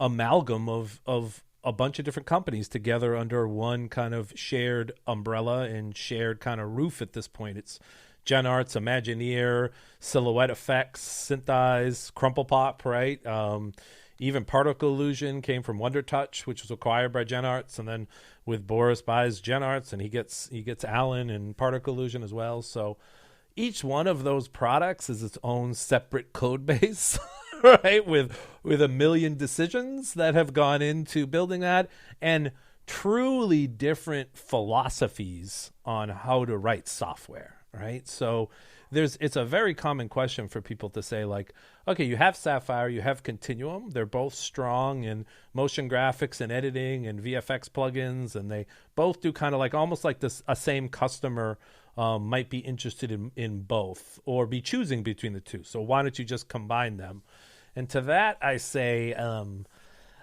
amalgam of a bunch of different companies together under one kind of shared umbrella and shared kind of roof at this point. It's GenArts, Imagineer, Silhouette Effects, Syntheyes, Crumple Pop, right? Even Particle Illusion came from Wonder Touch, which was acquired by GenArts, and then with Boris buys GenArts, and he gets Alan and Particle Illusion as well. So each one of those products is its own separate code base, right? With a million decisions that have gone into building that, and truly different philosophies on how to write software, right? So it's a very common question for people to say, like, okay, you have Sapphire, you have Continuum. They're both strong in motion graphics and editing and VFX plugins, and they both do kind of like almost like this. A same customer might be interested in both or be choosing between the two. So why don't you just combine them? And to that, I say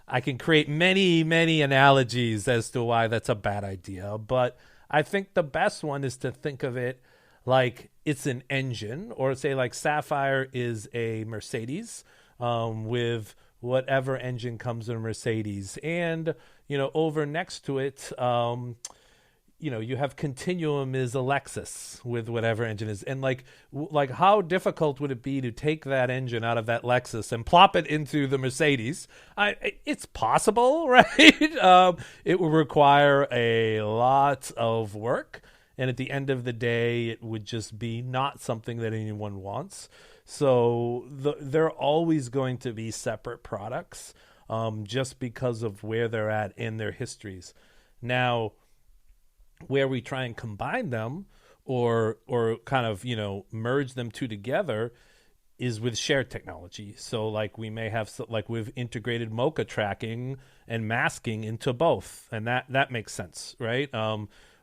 I can create many, many analogies as to why that's a bad idea. But I think the best one is to think of it like it's an engine, or say like Sapphire is a Mercedes with whatever engine comes in a Mercedes. And, over next to it, you have Continuum is a Lexus with whatever engine is. And like how difficult would it be to take that engine out of that Lexus and plop it into the Mercedes? It's possible, right? It would require a lot of work. And at the end of the day, it would just be not something that anyone wants. So they're always going to be separate products just because of where they're at in their histories. Now, where we try and combine them or kind of, merge them two together is with shared technology. So like we may have, like we've integrated Mocha tracking and masking into both. And that makes sense, right?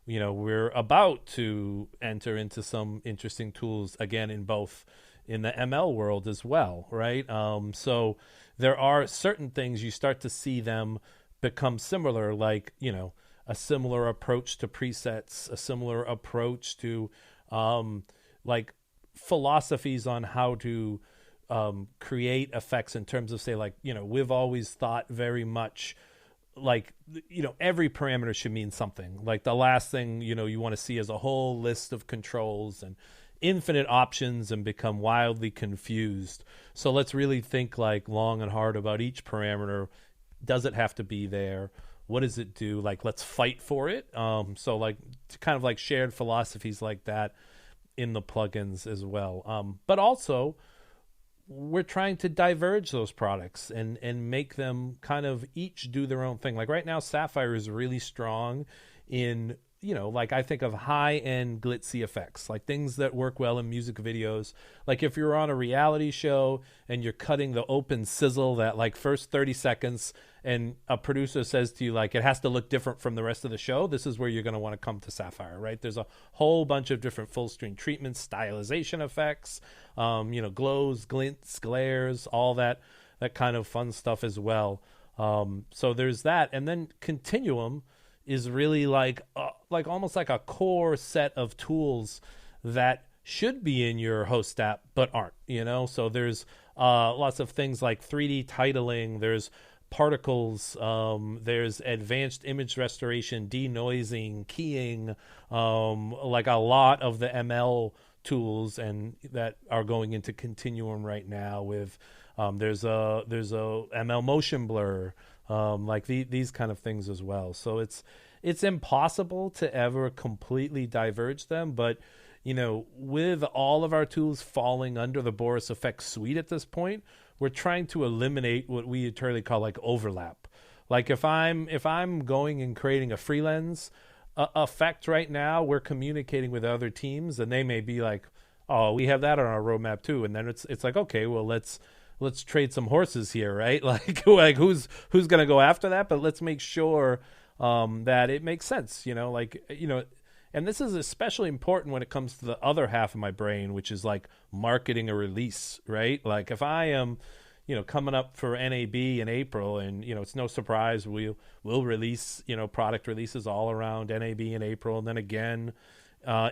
We're about to enter into some interesting tools again in both in the ML world as well, right? So there are certain things you start to see them become similar, like, a similar approach to presets, a similar approach to like philosophies on how to create effects in terms of, say, like, we've always thought very much like, every parameter should mean something. Like the last thing, you want to see is a whole list of controls and infinite options and become wildly confused. So let's really think like long and hard about each parameter. Does it have to be there? What does it do? Like, let's fight for it. So like kind of like shared philosophies like that in the plugins as well. But also we're trying to diverge those products and make them kind of each do their own thing. Like right now, Sapphire is really strong in, like I think of high-end glitzy effects, like things that work well in music videos. Like if you're on a reality show and you're cutting the open sizzle that like first 30 seconds and a producer says to you, like, it has to look different from the rest of the show, this is where you're going to want to come to Sapphire, right? There's a whole bunch of different full screen treatments, stylization effects, glows, glints, glares, all that kind of fun stuff as well. So there's that. And then Continuum is really like almost like a core set of tools that should be in your host app but aren't, So there's lots of things like 3D titling, there's particles, there's advanced image restoration, denoising, keying, like a lot of the ML tools and that are going into Continuum right now with there's a ML motion blur, like these kind of things as well. So it's impossible to ever completely diverge them, but with all of our tools falling under the BorisFX suite at this point, we're trying to eliminate what we eternally call like overlap. Like if I'm going and creating a freelance effect right now, we're communicating with other teams and they may be like, oh, we have that on our roadmap too. And then it's like, okay, well, let's trade some horses here, right? Like who's going to go after that? But let's make sure that it makes sense, and this is especially important when it comes to the other half of my brain, which is like marketing a release, right? Like if I am, coming up for NAB in April and, it's no surprise we'll release, product releases all around NAB in April and then again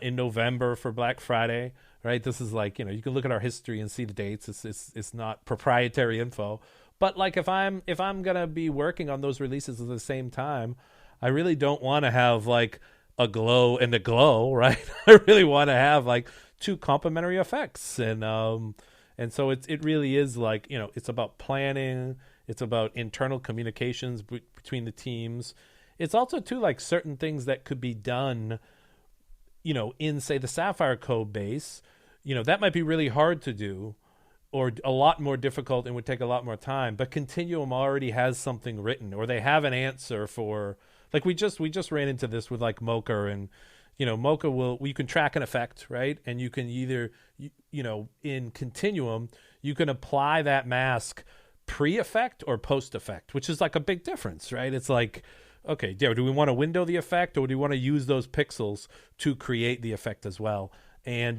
in November for Black Friday, right? This is like, you can look at our history and see the dates. It's not proprietary info, But like if I'm gonna be working on those releases at the same time, I really don't want to have like a glow and a glow, right? I really want to have like two complementary effects, and so it really is like, you know, it's about planning, it's about internal communications between the teams. It's also too like certain things that could be done, you know, in say the Sapphire code base, you know, that might be really hard to do or a lot more difficult and would take a lot more time, but Continuum already has something written, or they have an answer for, like we just ran into this with like Mocha, and you know, Mocha you can track an effect, right? And you can either, you know, in Continuum, you can apply that mask pre-effect or post-effect, which is like a big difference, right? It's like, okay, do we want to window the effect, or do we want to use those pixels to create the effect as well? And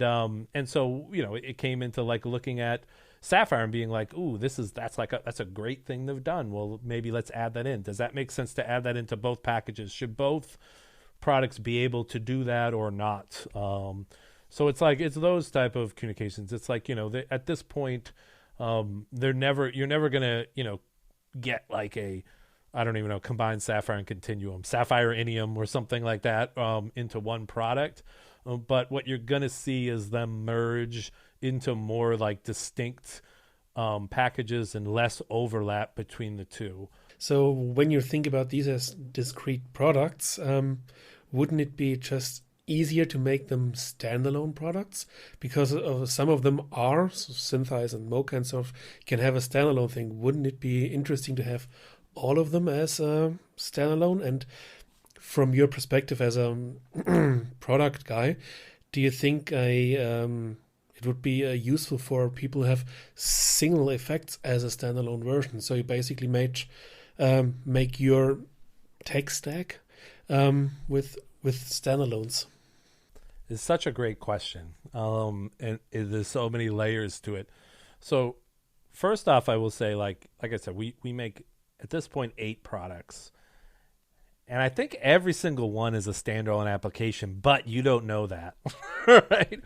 so, you know, it came into like looking at Sapphire and being like, ooh, that's a great thing they've done. Well, maybe let's add that in. Does that make sense to add that into both packages? Should both products be able to do that or not? So it's like, it's those type of communications. It's like, you know, at this point, you're never gonna, you know, get like I don't even know, combine Sapphire and Continuum, Sapphire Inium or something like that, into one product. But what you're going to see is them merge into more like distinct packages and less overlap between the two. So when you think about these as discrete products, wouldn't it be just easier to make them standalone products? Because some of them are, so Syntheyes and Mocha and so can have a standalone thing. Wouldn't it be interesting to have all of them as standalone? And from your perspective as a product guy, do you think it would be useful for people who have single effects as a standalone version? So you basically make your tech stack with standalones. It's such a great question, and there's so many layers to it. So first off, I will say, like I said, we make at this point 8 products. And I think every single one is a standalone application, but you don't know that, right?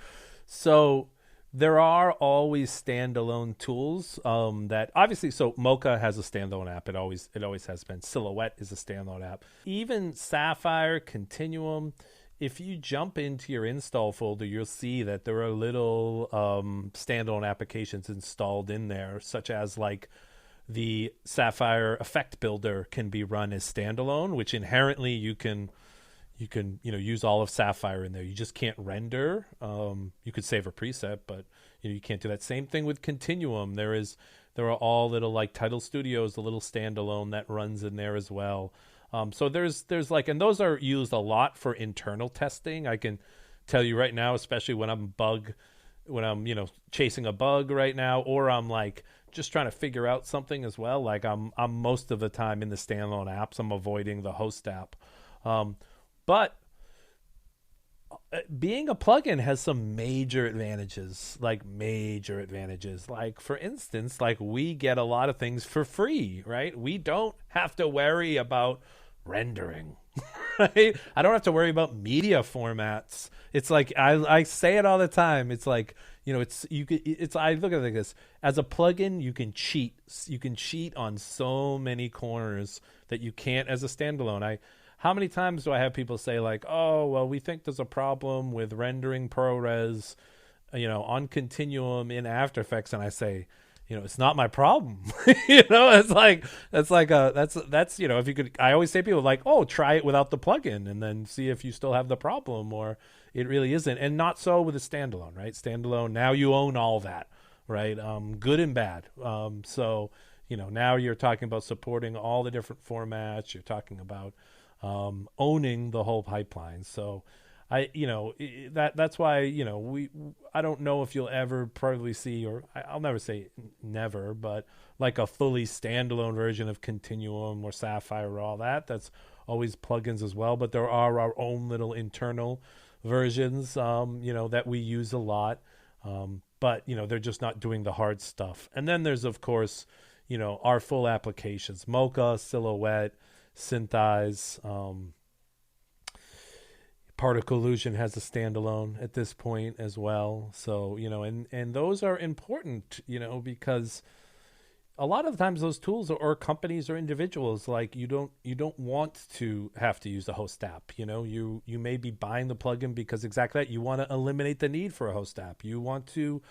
So there are always standalone tools that obviously, so Mocha has a standalone app. It always has been. Silhouette is a standalone app. Even Sapphire, Continuum, if you jump into your install folder, you'll see that there are little standalone applications installed in there, such as like the Sapphire effect builder can be run as standalone, which inherently you can use all of Sapphire in there. You just can't render. You could save a preset, but you can't do that. Same thing with Continuum. There are all little like Title Studios, the little standalone that runs in there as well. So there's like, and those are used a lot for internal testing. I can tell you right now, especially when I'm chasing a bug right now, or I'm like just trying to figure out something as well. Like I'm most of the time in the standalone apps. I'm avoiding the host app. But being a plugin has some major advantages. Like for instance, like we get a lot of things for free, right? We don't have to worry about rendering. Right? I don't have to worry about media formats. It's like I say it all the time. It's like, I look at it like this. As a plugin, you can cheat. You can cheat on so many corners that you can't as a standalone. How many times do I have people say like, oh, well, we think there's a problem with rendering ProRes, on Continuum in After Effects, and I say, it's not my problem. It's like that's if you could. I always say to people like, oh, try it without the plugin and then see if you still have the problem, or it really isn't. And not so with a standalone, right? Standalone, now you own all that, right? Good and bad. So now you're talking about supporting all the different formats. You're talking about owning the whole pipeline. So that's why I don't know if you'll ever probably see, or I'll never say never, but like a fully standalone version of Continuum or Sapphire or all that. That's always plugins as well, but there are our own little internal versions that we use a lot, but they're just not doing the hard stuff. And then there's of course our full applications: Mocha, Silhouette, Syntheyes. Particle Illusion has a standalone at this point as well. So, and those are important, because, a lot of the times those tools or companies or individuals, like you don't want to have to use a host app. You may be buying the plugin because exactly that, you want to eliminate the need for a host app. You want to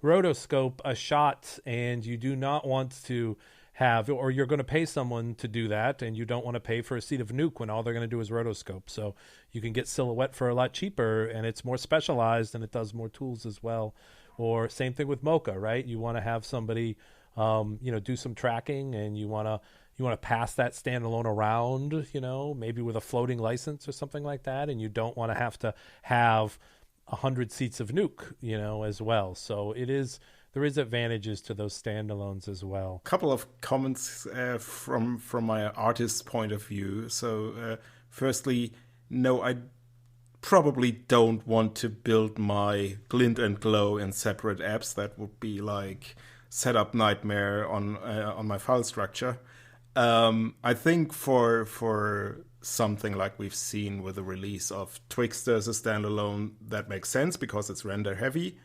rotoscope a shot and you do not want to have, or you're going to pay someone to do that and you don't want to pay for a seat of Nuke when all they're going to do is rotoscope. So you can get Silhouette for a lot cheaper and it's more specialized and it does more tools as well. Or same thing with Mocha, right? You want to have somebody do some tracking and you want to pass that standalone around, maybe with a floating license or something like that. And you don't want to have 100 seats of Nuke, as well. So there is advantages to those standalones as well. A couple of comments from my artist's point of view. So firstly, no, I probably don't want to build my glint and glow in separate apps. That would be like setup nightmare on my file structure. I think for something like we've seen with the release of Twixtor as a standalone, that makes sense because it's render heavy.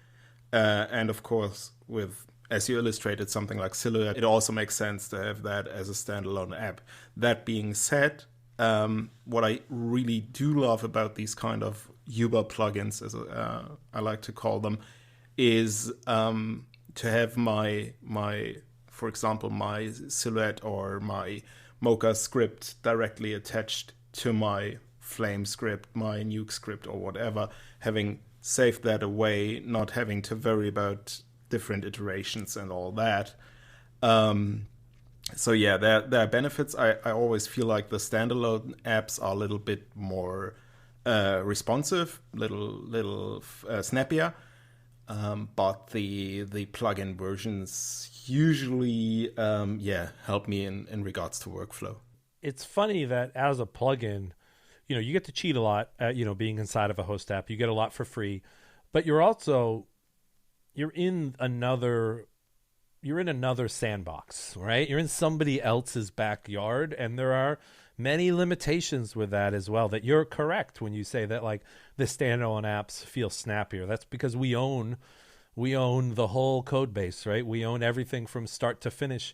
And of course, with, as you illustrated, something like Silhouette, it also makes sense to have that as a standalone app. That being said, what I really do love about these kind of Uber plugins, as I like to call them, is to have my, for example, my Silhouette or my Mocha script directly attached to my Flame script, my Nuke script or whatever, having saved that away, not having to worry about different iterations and all that. So yeah, there are benefits. I always feel like the standalone apps are a little bit more responsive, little snappier. But the plugin versions usually help me in regards to workflow. It's funny that as a plugin, you get to cheat a lot at, being inside of a host app. You get a lot for free, but you're in another sandbox, right? You're in somebody else's backyard, and there are many limitations with that as well. That you're correct when you say that, like, the standalone apps feel snappier. That's because we own the whole code base, right? We own everything from start to finish.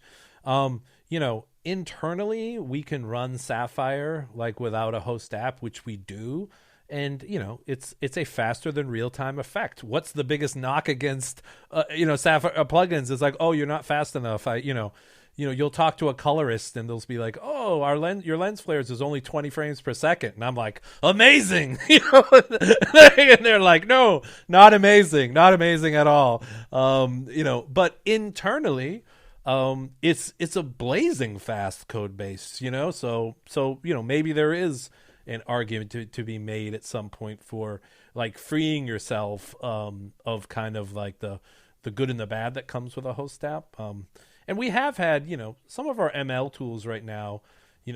Internally, we can run Sapphire like without a host app, which we do. And, it's a faster than real-time effect. What's the biggest knock against, Sapphire plugins? It's like, oh, you're not fast enough. You'll talk to a colorist and they'll be like, oh, your lens flares is only 20 frames per second. And I'm like, amazing. And they're like, no, not amazing at all. But internally, it's a blazing fast code base, so maybe there is an argument to be made at some point for like freeing yourself of kind of like the good and the bad that comes with a host app. And we have had, some of our ML tools right now,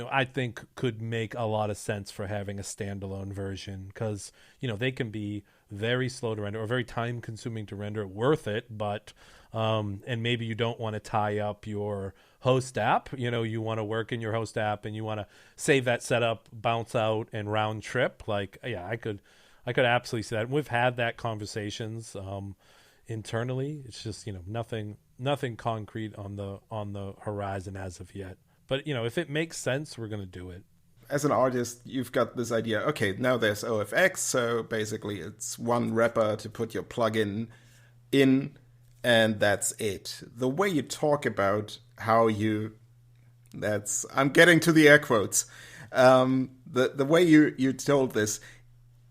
I think could make a lot of sense for having a standalone version because, they can be very slow to render or very time consuming to render, worth it, but and maybe you don't want to tie up your host app. You want to work in your host app and you want to save that setup, bounce out, and round trip. Like, yeah, I could absolutely see that. And we've had that conversations internally. It's just nothing concrete on the horizon as of yet. But if it makes sense, we're going to do it. As an artist, you've got this idea, okay, now there's OFX, so basically it's one wrapper to put your plugin in, and that's it. The way you talk about how I'm getting to the air quotes. The way you told this,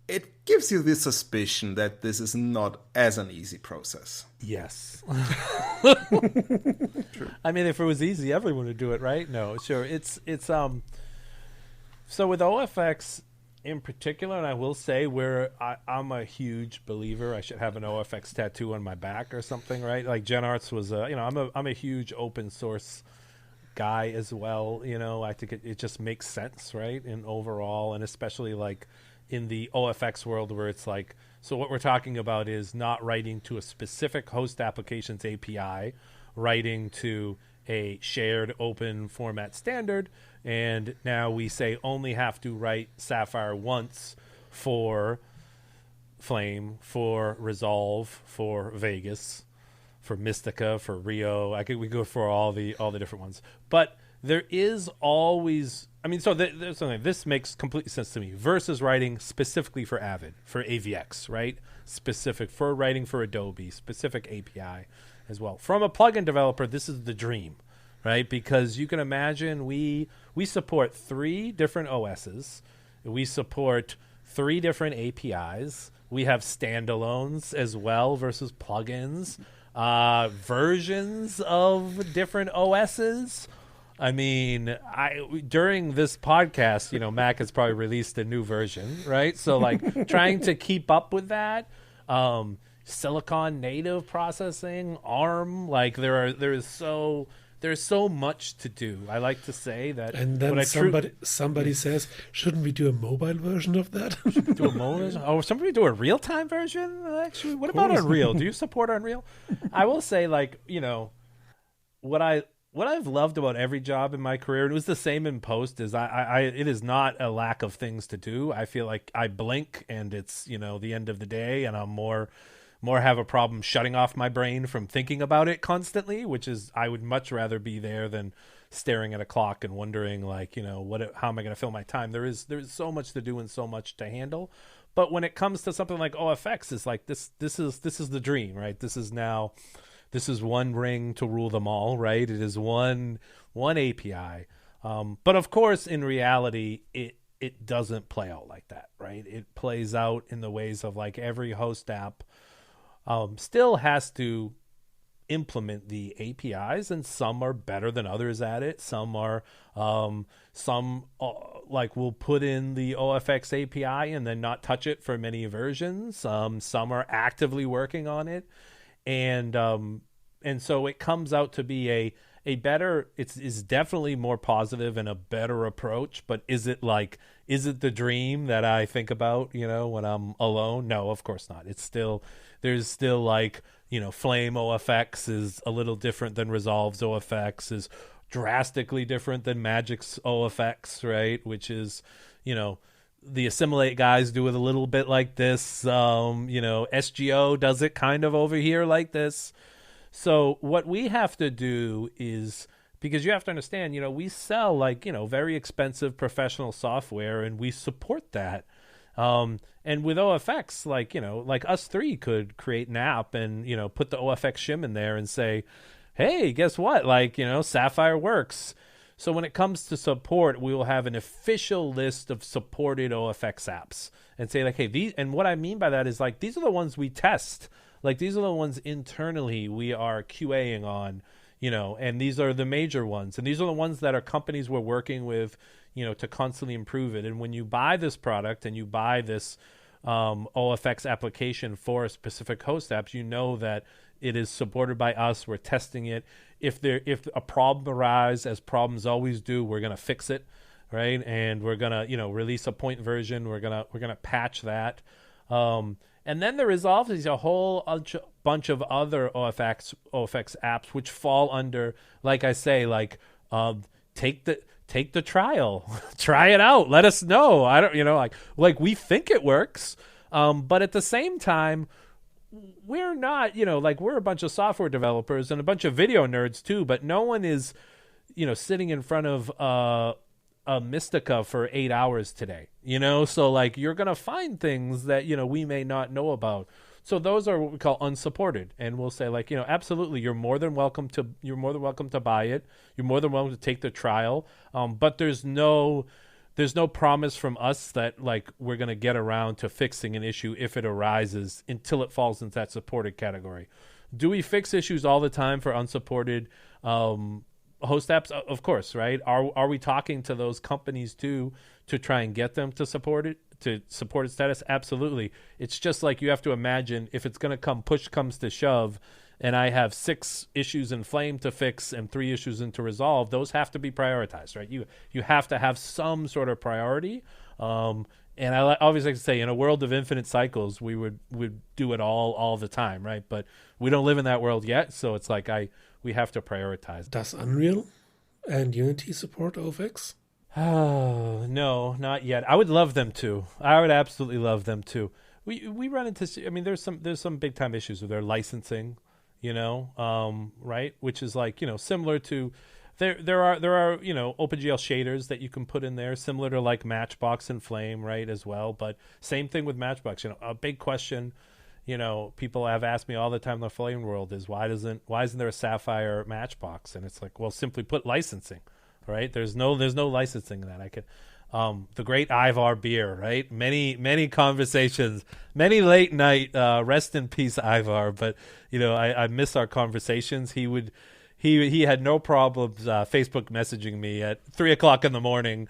it gives you the suspicion that this is not as an easy process. Yes. True. I mean, if it was easy, everyone would do it, right? No, sure. It's so with OFX in particular, and I will say I'm a huge believer. I should have an OFX tattoo on my back or something, right? Like GenArts was, I'm a huge open source guy as well. I think it just makes sense, right? In overall, and especially like in the OFX world where it's like, so what we're talking about is not writing to a specific host application's API, writing to a shared open format standard. And now we say only have to write Sapphire once for Flame, for Resolve, for Vegas. Mystica, for Rio. We go for all the different ones, but there is always. I mean, so there's something. This makes complete sense to me. Versus writing specifically for Avid, for AVX, right? Specific for writing for Adobe, specific API as well. From a plugin developer, this is the dream, right? Because you can imagine we support 3 different OSs. We support 3 different APIs. We have standalones as well versus plugins. Versions of different OSs. I mean, during this podcast, Mac has probably released a new version, right? So like trying to keep up with that, Silicon native processing, ARM, like there's so much to do. I like to say that. And then somebody says, shouldn't we do a mobile version of that? Do a mobile version? Oh, somebody do a real-time version? Actually, what about Unreal? Do you support Unreal? I will say, like, what I've loved about every job in my career, and it was the same in post, is it is not a lack of things to do. I feel like I blink and it's, the end of the day, and I'm more have a problem shutting off my brain from thinking about it constantly, which is, I would much rather be there than staring at a clock and wondering, like, how am I going to fill my time? There's so much to do and so much to handle. But when it comes to something like OFX, it's like this is the dream, right? This is one ring to rule them all, right? It is one API. But of course, in reality, it doesn't play out like that, right? It plays out in the ways of, like, every host app still has to implement the APIs, and some are better than others at it. Some are like will put in the OFX API and then not touch it for many versions. Some are actively working on it. And so it comes out to be a better, it's definitely more positive and a better approach. But is it the dream that I think about, when I'm alone? No, of course not. There's still like, Flame OFX is a little different than Resolve's OFX, is drastically different than Magic's OFX, right? Which is, the Assimilate guys do it a little bit like this. SGO does it kind of over here like this. So what we have to do is, because you have to understand, we sell very expensive professional software, and we support that. And with OFX, like us 3 could create an app and, put the OFX shim in there and say, hey, guess what? Sapphire works. So when it comes to support, we will have an official list of supported OFX apps and say, like, hey, these, and what I mean by that is, like, these are the ones we test. Like, these are the ones internally we are QAing on, and these are the major ones. And these are the ones that our companies we're working with, to constantly improve it. And when you buy this product and you buy this OFX application for a specific host apps, that it is supported by us. We're testing it. If a problem arises, as problems always do, we're going to fix it, right? And we're going to, release a point version. We're going to patch that. And then there is obviously a whole bunch of other OFX apps which fall under, like I say, take the trial, try it out, let us know. I don't, like we think it works, but at the same time, we're not, we're a bunch of software developers and a bunch of video nerds too, but no one is, sitting in front of a Mystica for 8 hours today, so you're going to find things that, we may not know about. So those are what we call unsupported. And we'll say, absolutely, you're more than welcome to buy it. You're more than welcome to take the trial. But there's no promise from us that we're going to get around to fixing an issue if it arises until it falls into that supported category. Do we fix issues all the time for unsupported host apps? Of course, right? Are we talking to those companies too to try and get them to support it, to support its status? Absolutely. It's just like, you have to imagine, if it's going to push comes to shove, and I have 6 issues in Flame to fix and 3 issues into Resolve, those have to be prioritized, right? You have to have some sort of priority. And I always like to say, in a world of infinite cycles, we would do it all the time, right? But we don't live in that world yet, so it's like we have to prioritize. Does Unreal and Unity support OFX? Oh, no, not yet. I would love them to. I would absolutely love them to. We run into, there's some big time issues with their licensing. right? Which is like, similar to there are OpenGL shaders that you can put in there, similar to like Matchbox and Flame, right, as well. But same thing with Matchbox. A big question, people have asked me all the time in the Flame world is why isn't there a Sapphire Matchbox? And it's like, well, simply put, licensing, right? There's no licensing in that. I could. The great Ivar Beer, right? Many conversations, many late night. Rest in peace, Ivar. But I miss our conversations. He had no problems Facebook messaging me at 3:00 in the morning.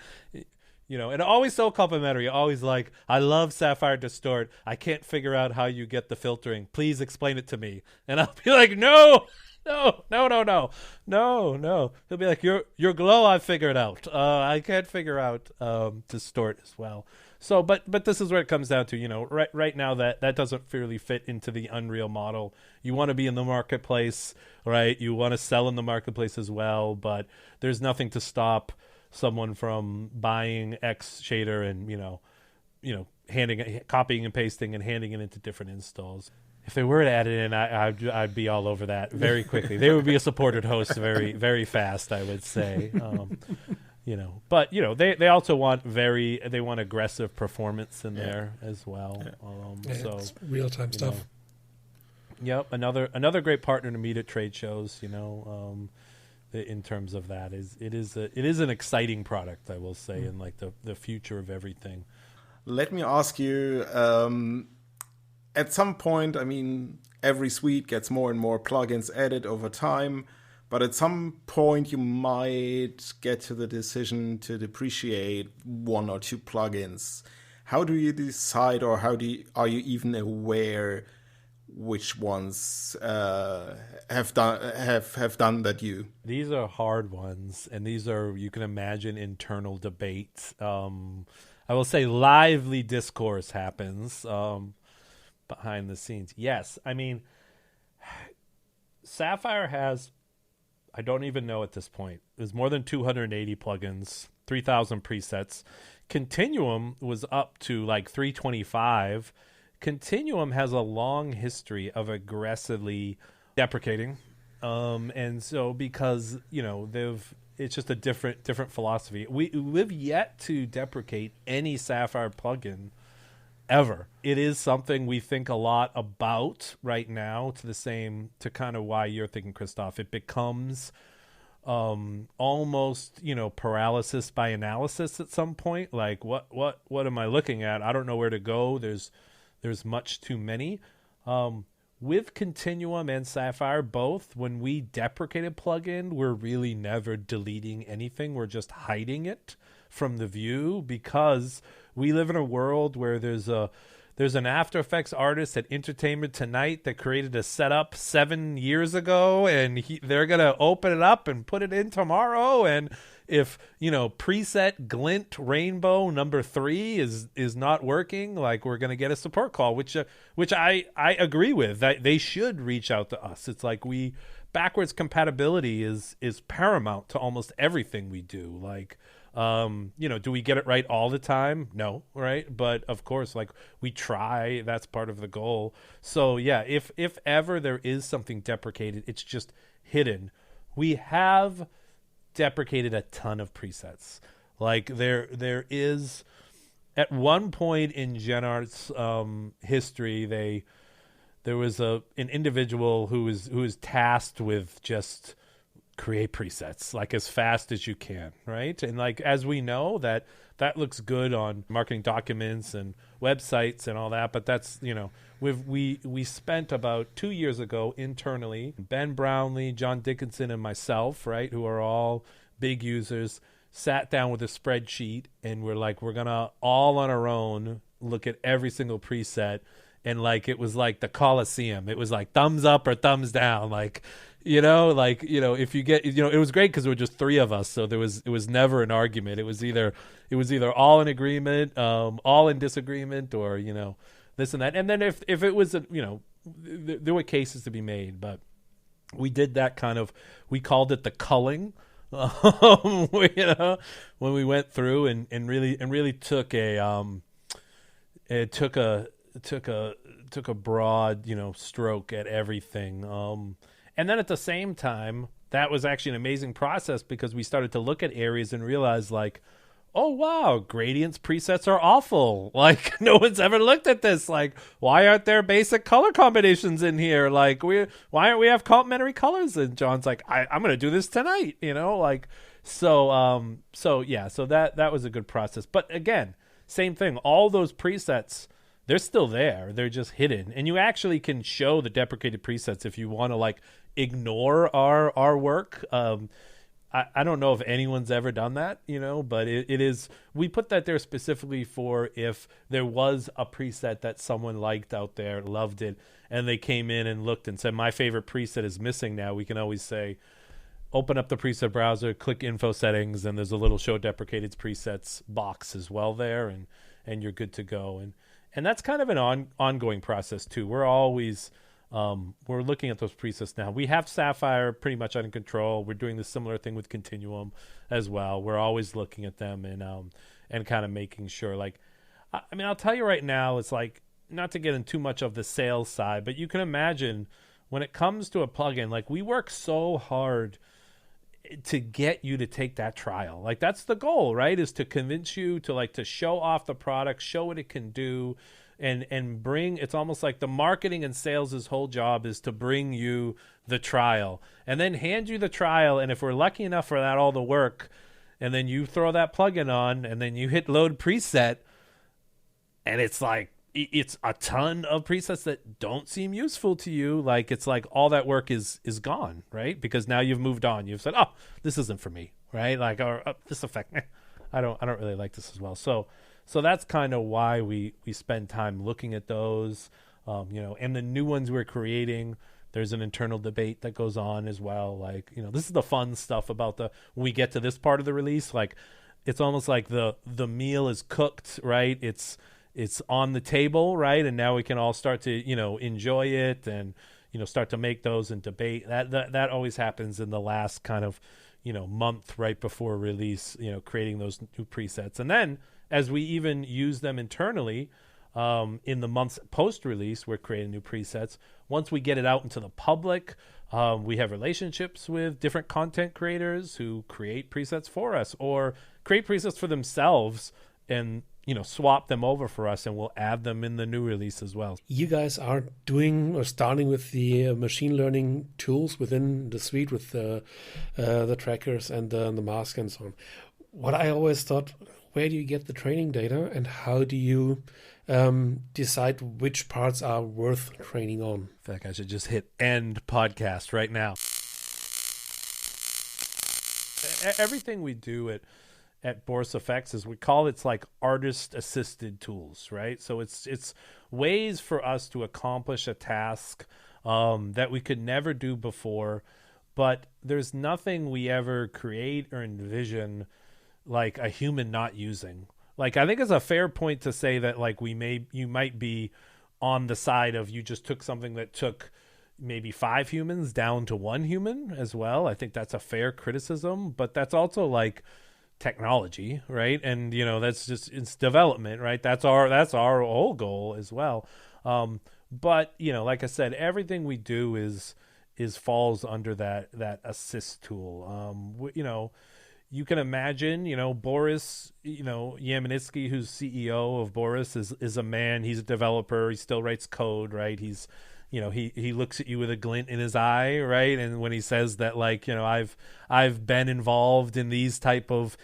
And always so complimentary. Always like, I love Sapphire Distort. I can't figure out how you get the filtering. Please explain it to me. And I'll be like, no. He'll be like, your glow, I figured out. I can't figure out Distort as well. So, but this is where it comes down to, right now that doesn't really fit into the Unreal model. You want to be in the marketplace, right? You want to sell in the marketplace as well, but there's nothing to stop someone from buying X shader and, copying and pasting and handing it into different installs. If they were to add it in, I'd be all over that very quickly. They would be a supported host very, very fast, I would say. But they also want aggressive performance in there as well. So it's real-time stuff. Yep, another great partner to meet at trade shows. In terms of that, it is an exciting product, I will say, in like the future of everything. Let me ask you. At some point, I mean, every suite gets more and more plugins added over time, but at some point you might get to the decision to depreciate one or two plugins. How do you decide, or are you even aware which ones have done that? These are hard ones, and these are, you can imagine, internal debates. I will say lively discourse happens behind the scenes. Yes, I mean, Sapphire has, I don't even know at this point, there's more than 280 plugins, 3,000 presets. Continuum was up to like 325. Continuum has a long history of aggressively deprecating, and so because it's just a different philosophy. We've yet to deprecate any Sapphire plugin ever. It is something we think a lot about right now, to kind of why you're thinking, Christoph. It becomes almost paralysis by analysis at some point. Like what am I looking at? I don't know where to go. There's much too many. With Continuum and Sapphire both, when we deprecate a plugin, we're really never deleting anything. We're just hiding it from the view, because we live in a world where there's an After Effects artist at Entertainment Tonight that created a setup 7 years ago, and they're gonna open it up and put it in tomorrow. And if preset glint rainbow number 3 is not working, like, we're gonna get a support call, which I agree with. That they should reach out to us. It's like backwards compatibility is paramount to almost everything we do. Like, do we get it right all the time? No, right? But of course, like, we try. That's part of the goal. So yeah, if ever there is something deprecated, it's just hidden. We have deprecated a ton of presets. Like, there is, at one point in GenArt's history, there was an individual who was tasked with just create presets like as fast as you can, right? And like, as we know, that looks good on marketing documents and websites and all that, but that's, we spent about 2 years ago internally, Ben Brownlee, John Dickinson, and myself, right, who are all big users, sat down with a spreadsheet, and we're like, we're gonna all on our own look at every single preset. And like, it was like the Coliseum. It was like thumbs up or thumbs down. Like, if you get, it was great because there were just 3 of us. So it was never an argument. It was either all in agreement, all in disagreement, or, this and that. And then if it was, there were cases to be made, but we did that kind of, we called it the culling, when we went through and really took took a broad, stroke at everything. And then at the same time, that was actually an amazing process because we started to look at areas and realize like, oh wow, gradients presets are awful. Like no one's ever looked at this. Like why aren't there basic color combinations in here? Like why aren't we have complementary colors? And John's like, I'm gonna do this tonight. So that was a good process. But again, same thing. All those presets, they're still there. They're just hidden, and you actually can show the deprecated presets if you want to like ignore our work. I don't know if anyone's ever done that, but it is, we put that there specifically for if there was a preset that someone liked out there, loved it, and they came in and looked and said, my favorite preset is missing now. We can always say, open up the preset browser, click info settings, and there's a little show deprecated presets box as well there, and you're good to go. And that's kind of an ongoing process too. We're always... we're looking at those presets now. We have Sapphire pretty much under control. We're doing the similar thing with Continuum as well. We're always looking at them and kind of making sure. Like, I mean, I'll tell you right now, it's like, not to get in too much of the sales side, but you can imagine when it comes to a plugin, like we work so hard to get you to take that trial. Like that's the goal, right? Is to convince you to show off the product, show what it can do. And bring, it's almost like the marketing and sales' whole job is to bring you the trial and then hand you the trial. And if we're lucky enough for that all the work, and then you throw that plugin on and then you hit load preset, and it's like, it's a ton of presets that don't seem useful to you. Like it's like all that work is gone, right? Because now you've moved on. You've said, oh, this isn't for me, right? Like, or this effect, I don't really like this as well. So that's kind of why we spend time looking at those, and the new ones we're creating. There's an internal debate that goes on as well. Like, this is the fun stuff about when we get to this part of the release. Like, it's almost like the meal is cooked, right? It's on the table, right? And now we can all start to, enjoy it and, start to make those and debate. That always happens in the last kind of, month right before release, creating those new presets. And then as we even use them internally in the months post-release, we're creating new presets. Once we get it out into the public, we have relationships with different content creators who create presets for us or create presets for themselves and, swap them over for us, and we'll add them in the new release as well. You guys are doing or starting with the machine learning tools within the suite with the trackers and the mask and so on. What I always thought, where do you get the training data and how do you decide which parts are worth training on? I feel like I should just hit end podcast right now. Everything we do at BorisFX is we call it's like artist assisted tools, right? So it's ways for us to accomplish a task that we could never do before, but there's nothing we ever create or envision like a human not using. Like, I think it's a fair point to say that like you might be on the side of you just took something that took maybe 5 humans down to 1 human as well. I think that's a fair criticism, but that's also like technology, right? And that's just, it's development, right? That's our whole goal as well. But like I said, everything we do is falls under that assist tool. You can imagine, Boris, Yamanitsky, who's CEO of Boris, is a man. He's a developer. He still writes code, right? He's, he looks at you with a glint in his eye, right? And when he says that, like, I've been involved in these type of,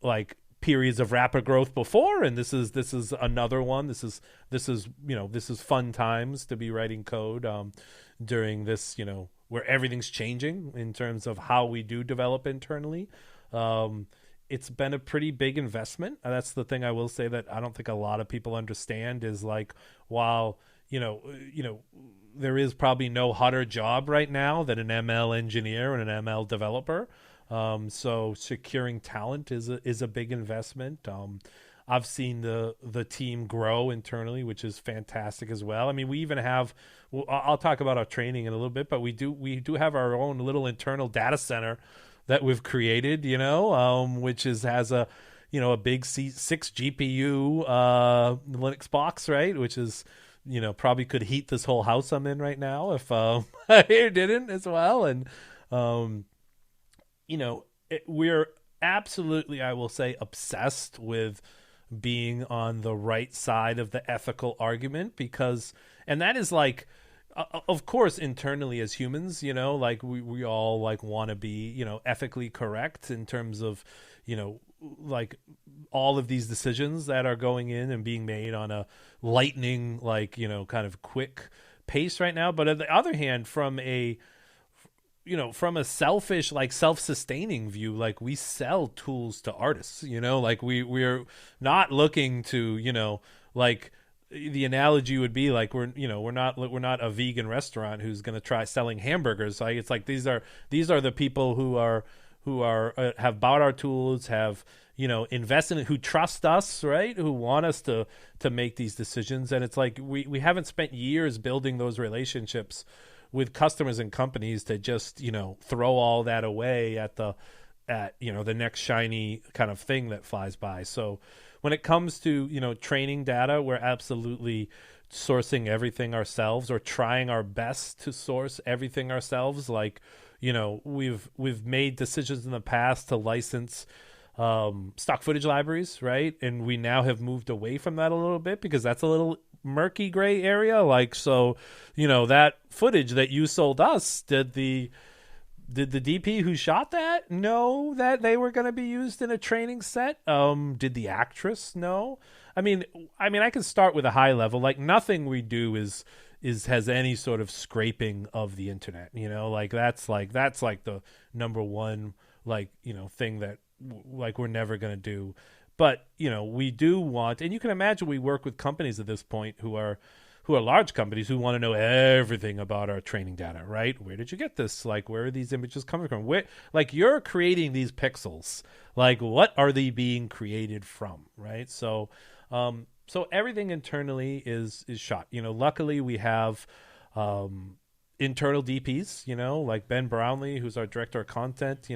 like periods of rapid growth before, and this is another one. This is fun times to be writing code during this, where everything's changing in terms of how we do develop internally. It's been a pretty big investment. That's the thing I will say that I don't think a lot of people understand is like, while, there is probably no hotter job right now than an ML engineer and an ML developer. So securing talent is a big investment. I've seen the team grow internally, which is fantastic as well. I mean, we even have, I'll talk about our training in a little bit, but we do have our own little internal data center that we've created, which has a a big 6 GPU Linux box, right? Which is, probably could heat this whole house I'm in right now if it didn't as well. And, we're absolutely, I will say, obsessed with being on the right side of the ethical argument and that is like, of course, internally as humans, like we all like want to be, ethically correct in terms of, like all of these decisions that are going in and being made on a lightning, like, kind of quick pace right now. But on the other hand, from a selfish, like self-sustaining view, like we sell tools to artists, like we're not looking to, like the analogy would be like we're not a vegan restaurant who's going to try selling hamburgers. Like it's like these are the people who are have bought our tools, have invested in it, who trust us, right? Who want us to make these decisions. And it's like we haven't spent years building those relationships with customers and companies to just throw all that away at the next shiny kind of thing that flies by. So when it comes to training data, we're absolutely sourcing everything ourselves, or trying our best to source everything ourselves. Like we've made decisions in the past to license stock footage libraries, right? And we now have moved away from that a little bit because that's a little murky gray area. Like, so that footage that you sold us, did the DP who shot that know that they were going to be used in a training set? Did the actress know? I mean I can start with a high level. Like nothing we do has any sort of scraping of the internet, like that's the number one, like, thing that like we're never going to do. But, we do want, and you can imagine we work with companies at this point who are large companies who want to know everything about our training data, right? Where did you get this? Like, where are these images coming from? Where, like, you're creating these pixels. Like, what are they being created from, right? So everything internally is shot. Luckily we have internal DPs, like Ben Brownlee, who's our director of content,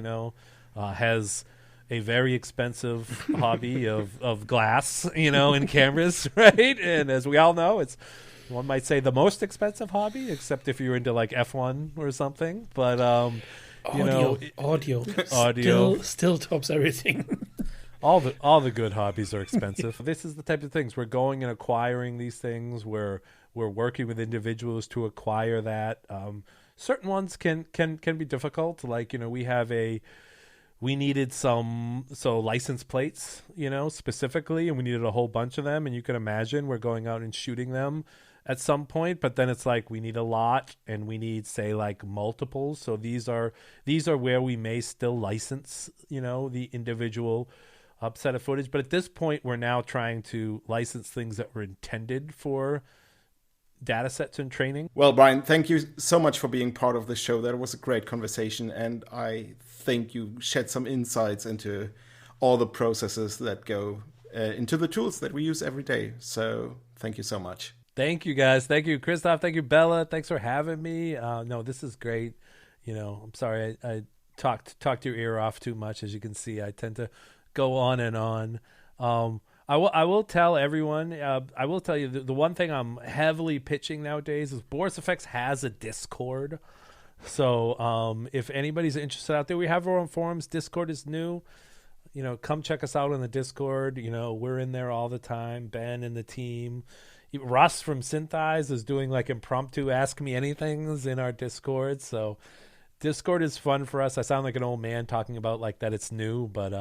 has a very expensive hobby of glass, and cameras, right? And as we all know, it's, one might say, the most expensive hobby, except if you're into like F1 or something. But audio still tops everything. all the good hobbies are expensive. This is the type of things we're going and acquiring these things. We're working with individuals to acquire that. Certain ones can be difficult. Like, we needed some license plates, specifically, and we needed a whole bunch of them. And you can imagine we're going out and shooting them at some point, but then it's like we need a lot, and we need, say, like multiples. So these are where we may still license, the individual set of footage. But at this point, we're now trying to license things that were intended for data sets and training. Well, Brian, thank you so much for being part of the show. That was a great conversation, and I think you shed some insights into all the processes that go into the tools that we use every day. So thank you so much. Thank you, guys. Thank you, Christoph. Thank you, Bela. Thanks for having me. No, this is great. I'm sorry I talked your ear off too much. As you can see, I tend to go on and on. I will tell everyone, I will tell you the one thing I'm heavily pitching nowadays is BorisFX has a Discord. So if anybody's interested out there, we have our own forums. Discord is new. Come check us out on the Discord. We're in there all the time. Ben and the team. Russ from Syntheyes is doing like impromptu Ask Me Anythings in our Discord. So Discord is fun for us. I sound like an old man talking about like that it's new, but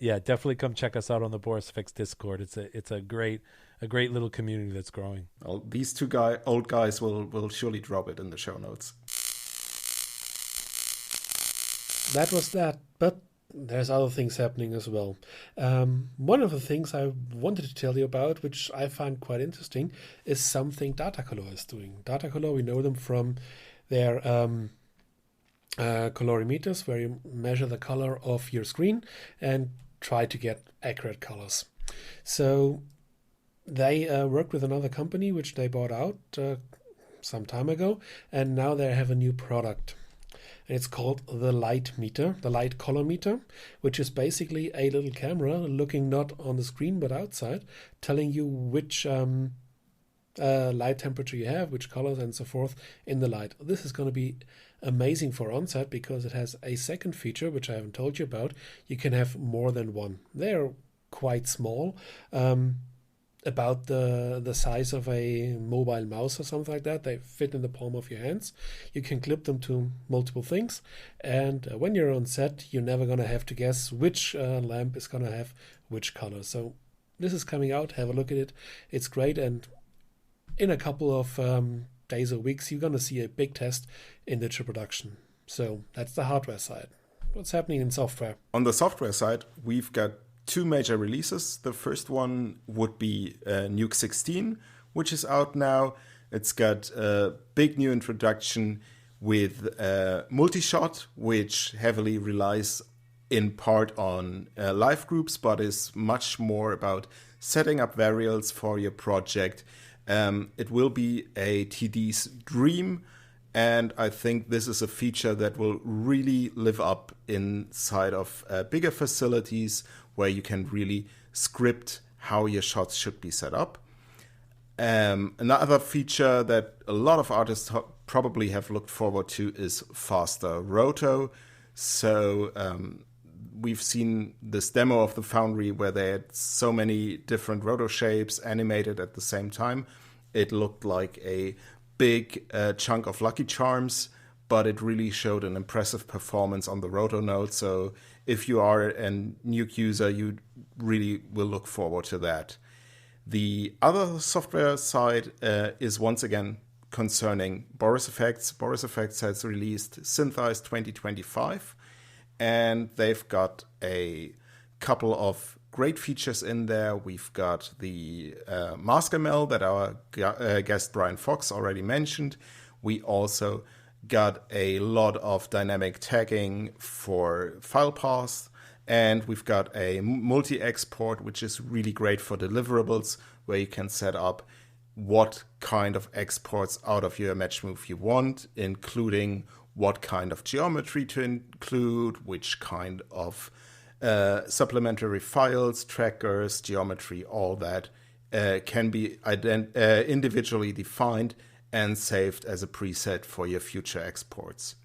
yeah, definitely come check us out on the BorisFX Discord. It's a great little community that's growing. Well, these two old guys will surely drop it in the show notes. That was that, but there's other things happening as well. One of the things I wanted to tell you about, which I find quite interesting, is something Datacolor is doing. Datacolor, we know them from their colorimeters, where you measure the color of your screen and try to get accurate colors. So they worked with another company, which they bought out some time ago, and now they have a new product. and it's called the light meter, the light color meter, which is basically a little camera looking not on the screen but outside, telling you which light temperature you have, which colors and so forth in the light. This is going to be amazing for on-site because it has a second feature, which I haven't told you about. You can have more than one. They're quite small, about the size of a mobile mouse or something like that. They fit in the palm of your hands. You can clip them to multiple things, and when you're on set, you're never going to have to guess which lamp is going to have which color. So this is coming out. Have a look at it. It's great, and in a couple of days or weeks, you're going to see a big test in digital production. So that's the hardware side. What's happening in software? On the software side, we've got 2 major releases. The first one would be Nuke 16, which is out now. It's got a big new introduction with multi-shot, which heavily relies in part on live groups, but is much more about setting up variables for your project. It will be a TD's dream, and I think this is a feature that will really live up inside of bigger facilities where you can really script how your shots should be set up. Another feature that a lot of artists probably have looked forward to is faster roto. So we've seen this demo of the Foundry where they had so many different roto shapes animated at the same time. It looked like a big chunk of Lucky Charms, but it really showed an impressive performance on the roto node. So if you are a Nuke user, you really will look forward to that. The other software side is once again concerning BorisFX. BorisFX has released Syntheyes 2025, and they've got a couple of great features in there. We've got the mask ML that our guest Brian Fox already mentioned. We also got a lot of dynamic tagging for file paths, and we've got a multi-export, which is really great for deliverables, where you can set up what kind of exports out of your match move you want, including what kind of geometry to include, which kind of supplementary files, trackers, geometry, all that can be individually defined and saved as a preset for your future exports.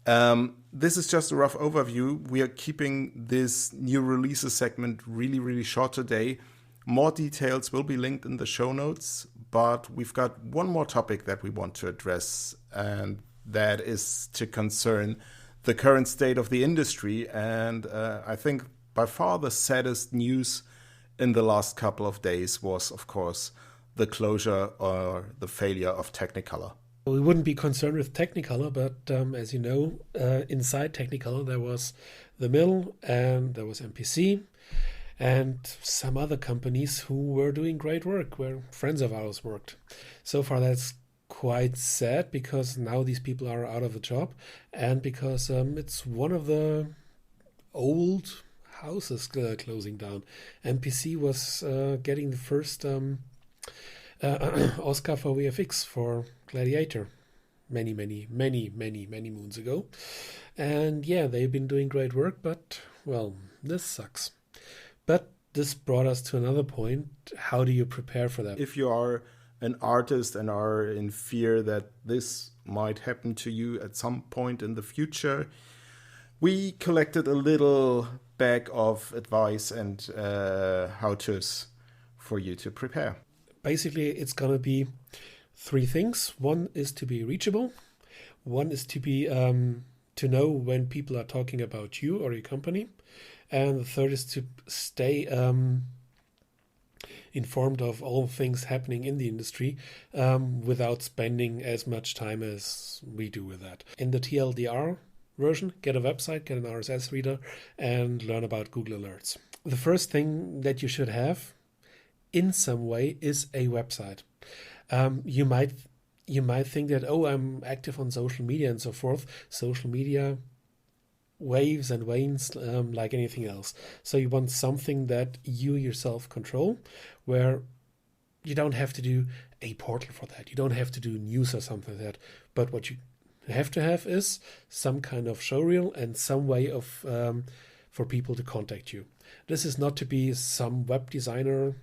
This is just a rough overview. We are keeping this new releases segment really, really short today. More details will be linked in the show notes, but we've got one more topic that we want to address, and that is to concern the current state of the industry. And I think by far the saddest news in the last couple of days was, of course, the closure or the failure of Technicolor. We wouldn't be concerned with Technicolor, but as you know, inside Technicolor there was the mill and there was MPC and some other companies who were doing great work, where friends of ours worked. So far that's quite sad, because now these people are out of a job, and because it's one of the old houses closing down. MPC was getting the first Oscar for VFX for Gladiator many moons ago. And yeah, they've been doing great work, but well, this sucks. But this brought us to another point. How do you prepare for that? If you are an artist and are in fear that this might happen to you at some point in the future, we collected a little bag of advice and how-tos for you to prepare. Basically, it's going to be 3 things. One is to be reachable. One is to be to know when people are talking about you or your company. And the third is to stay informed of all things happening in the industry without spending as much time as we do with that. In the TLDR version, get a website, get an RSS reader, and learn about Google Alerts. The first thing that you should have in some way is a website. You might think that, oh, I'm active on social media and so forth. Social media waves and wanes like anything else. So you want something that you yourself control, where you don't have to do a portal for that. You don't have to do news or something like that. But what you have to have is some kind of showreel and some way of for people to contact you. This is not to be some web designer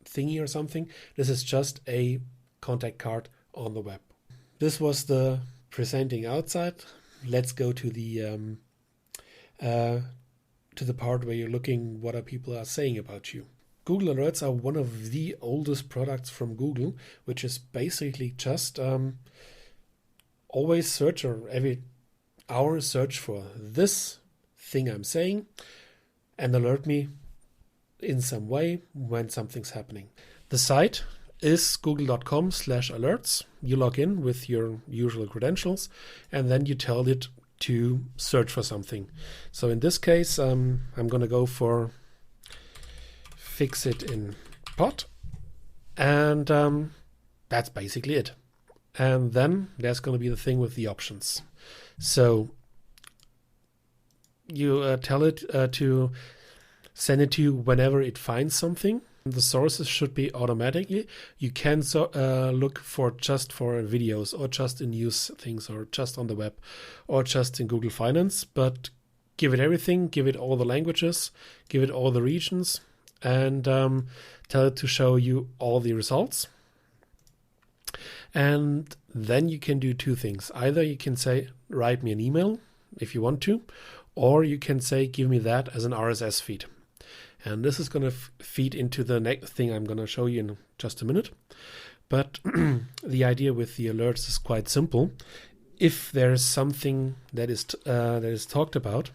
thingy or something. This is just a contact card on the web. This was the presenting outside. Let's go to the part where you're looking what people are saying about you. Google Alerts are one of the oldest products from Google, which is basically just always search, or every hour search for this thing I'm saying and alert me in some way when something's happening. The site is google.com/alerts. You log in with your usual credentials and then you tell it to search for something. So in this case, I'm going to go for fix it in pot, and that's basically it. And then there's going to be the thing with the options. So you tell it to send it to you whenever it finds something. The sources should be automatically. You can look for just for videos or just in news things or just on the web or just in Google Finance, but give it everything, give it all the languages, give it all the regions, and tell it to show you all the results. And then you can do two things. Either you can say, write me an email if you want to, or you can say, give me that as an RSS feed. And this is going to feed into the next thing I'm going to show you in just a minute. But the idea with the alerts is quite simple. If there is something that is talked about,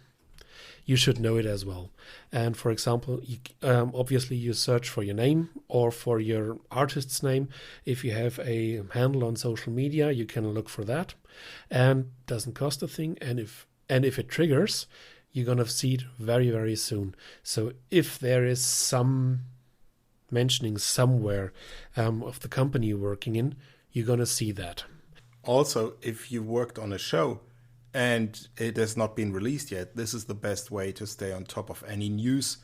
you should know it as well. And for example, obviously you search for your name or for your artist's name. If you have a handle on social media, you can look for that, and doesn't cost a thing. And if it triggers, you're going to see it very, very soon. So if there is some mentioning somewhere of the company you're working in, you're going to see that. Also, if you worked on a show and it has not been released yet, this is the best way to stay on top of any news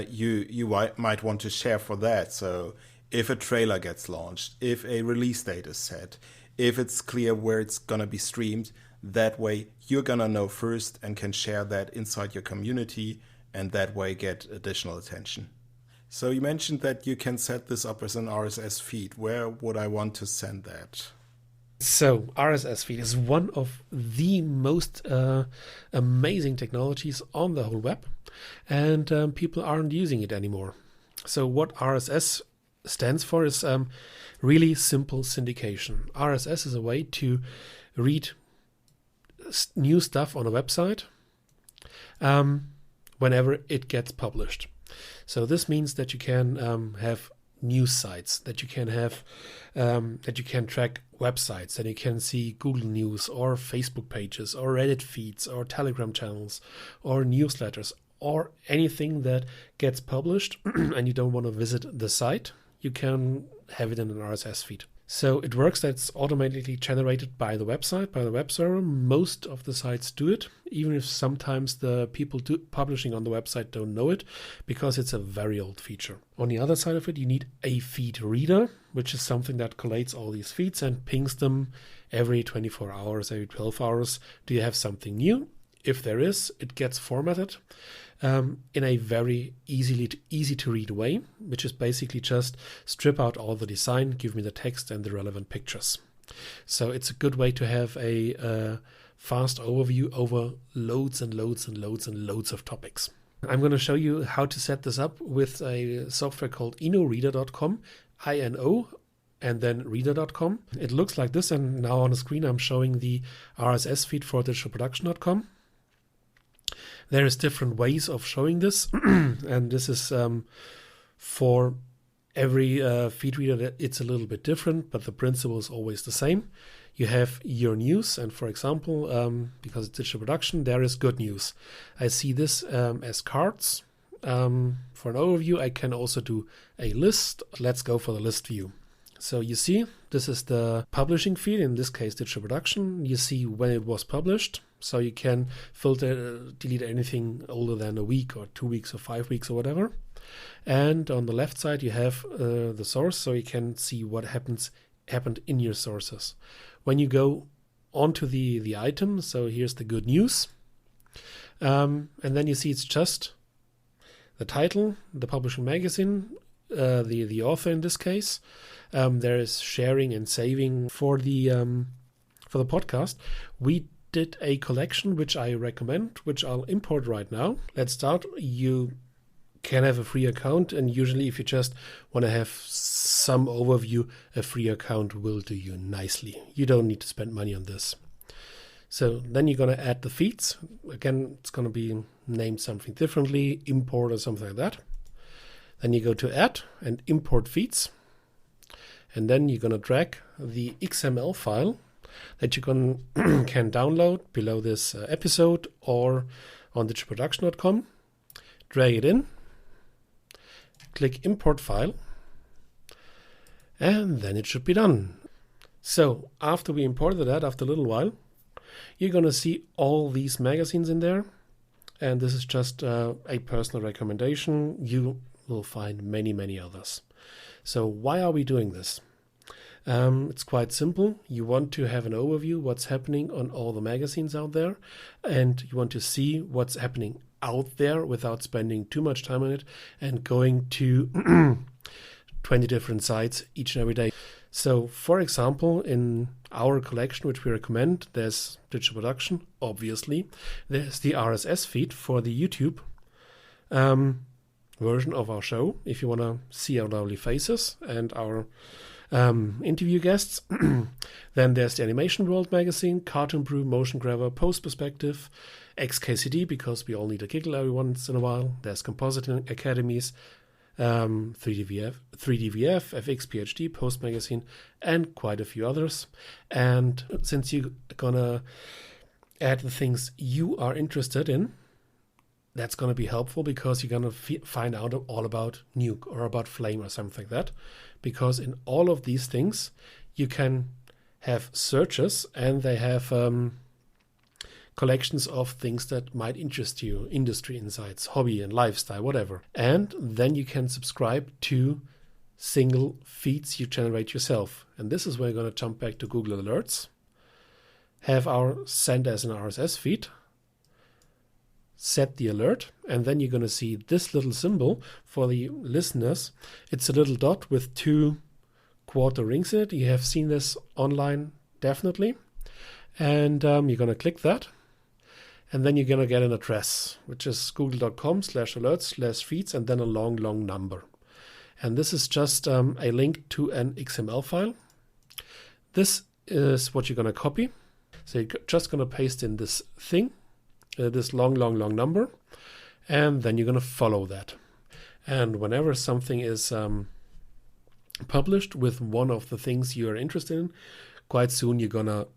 you might want to share for that. So if a trailer gets launched, if a release date is set, if it's clear where it's going to be streamed, that way you're going to know first and can share that inside your community, and that way get additional attention. So you mentioned that you can set this up as an RSS feed. Where would I want to send that? So RSS feed is one of the most amazing technologies on the whole web, and people aren't using it anymore. So what RSS stands for is really simple syndication. RSS is a way to read new stuff on a website whenever it gets published. So this means that you can have news sites, that you can have that you can track websites, that you can see Google News or Facebook pages or Reddit feeds or Telegram channels or newsletters or anything that gets published and you don't want to visit the site. You can have it in an RSS feed. So it works that it's automatically generated by the website, by the web server. Most of the sites do it, even if sometimes the people publishing on the website don't know it, because it's a very old feature. On the other side of it, you need a feed reader, which is something that collates all these feeds and pings them every 24 hours, every 12 hours. Do you have something new? If there is, it gets formatted in a very easy to read way, which is basically just strip out all the design, give me the text and the relevant pictures. So it's a good way to have a fast overview over loads and loads and loads and loads of topics. I'm going to show you how to set this up with a software called inoreader.com, INO, and then reader.com. It looks like this, and now on the screen I'm showing the RSS feed for digitalproduction.com. There is different ways of showing this, and this is for every feed reader. It's a little bit different, but the principle is always the same. You have your news, and for example, because it's digital production, there is good news. I see this as cards. For an overview, I can also do a list. Let's go for the list view. So you see, this is the publishing feed, in this case digital production. You see when it was published, so you can filter, delete anything older than a week or 2 weeks or 5 weeks or whatever. And on the left side you have the source, so you can see what happened in your sources. When you go onto the item. So here's the good news. And then you see it's just the title, the publishing magazine, the author in this case. There is sharing and saving for the podcast. We did a collection which I recommend, which I'll import right now. Let's start. You can have a free account, and usually if you just want to have some overview, a free account will do you nicely. You don't need to spend money on this. So then you're going to add the feeds. Again, it's going to be named something differently, import or something like that. Then you go to add and import feeds. And then you're going to drag the XML file that you can download below this episode or on digitalproduction.com. Drag it in. Click import file. And then it should be done. So after we imported that, after a little while, you're going to see all these magazines in there. And this is just a personal recommendation. You will find many, many others. So why are we doing this? It's quite simple. You want to have an overview what's happening on all the magazines out there, and you want to see what's happening out there without spending too much time on it and going to 20 different sites each and every day. So, for example, in our collection, which we recommend, there's Digital Production, obviously. There's the RSS feed for the YouTube version of our show, if you want to see our lovely faces and our interview guests. Then there's the Animation World magazine, Cartoon Brew, Motion Grabber, Post Perspective, XKCD, because we all need a giggle every once in a while. There's Compositing Academies, 3DVF, FX PhD, Post Magazine, and quite a few others. And since you're gonna add the things you are interested in, that's going to be helpful because you're going to find out all about Nuke or about Flame or something like that. Because in all of these things, you can have searches and they have collections of things that might interest you, industry insights, hobby and lifestyle, whatever. And then you can subscribe to single feeds you generate yourself. And this is where you're going to jump back to Google Alerts, have our send as an RSS feed, set the alert, and then you're going to see this little symbol for the listeners. It's a little dot with 2 quarter rings in it. You have seen this online, definitely. And you're going to click that. And then you're going to get an address, which is google.com/alerts/feeds, and then a long, long number. And this is just a link to an XML file. This is what you're going to copy. So you're just going to paste in this thing, this long, long, long number, and then you're going to follow that. And whenever something is published with one of the things you're interested in, quite soon you're going to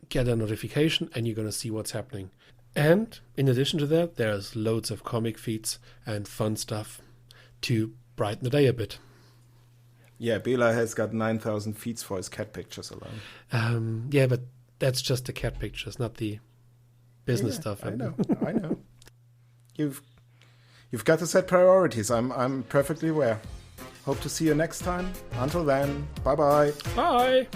get a notification and you're going to see what's happening. And in addition to that, there's loads of comic feeds and fun stuff to brighten the day a bit. Yeah, Bela has got 9,000 feeds for his cat pictures alone. Yeah, but that's just the cat pictures, not the business stuff. I know. You've got to set priorities. I'm perfectly aware. Hope to see you next time. Until then, bye-bye. Bye.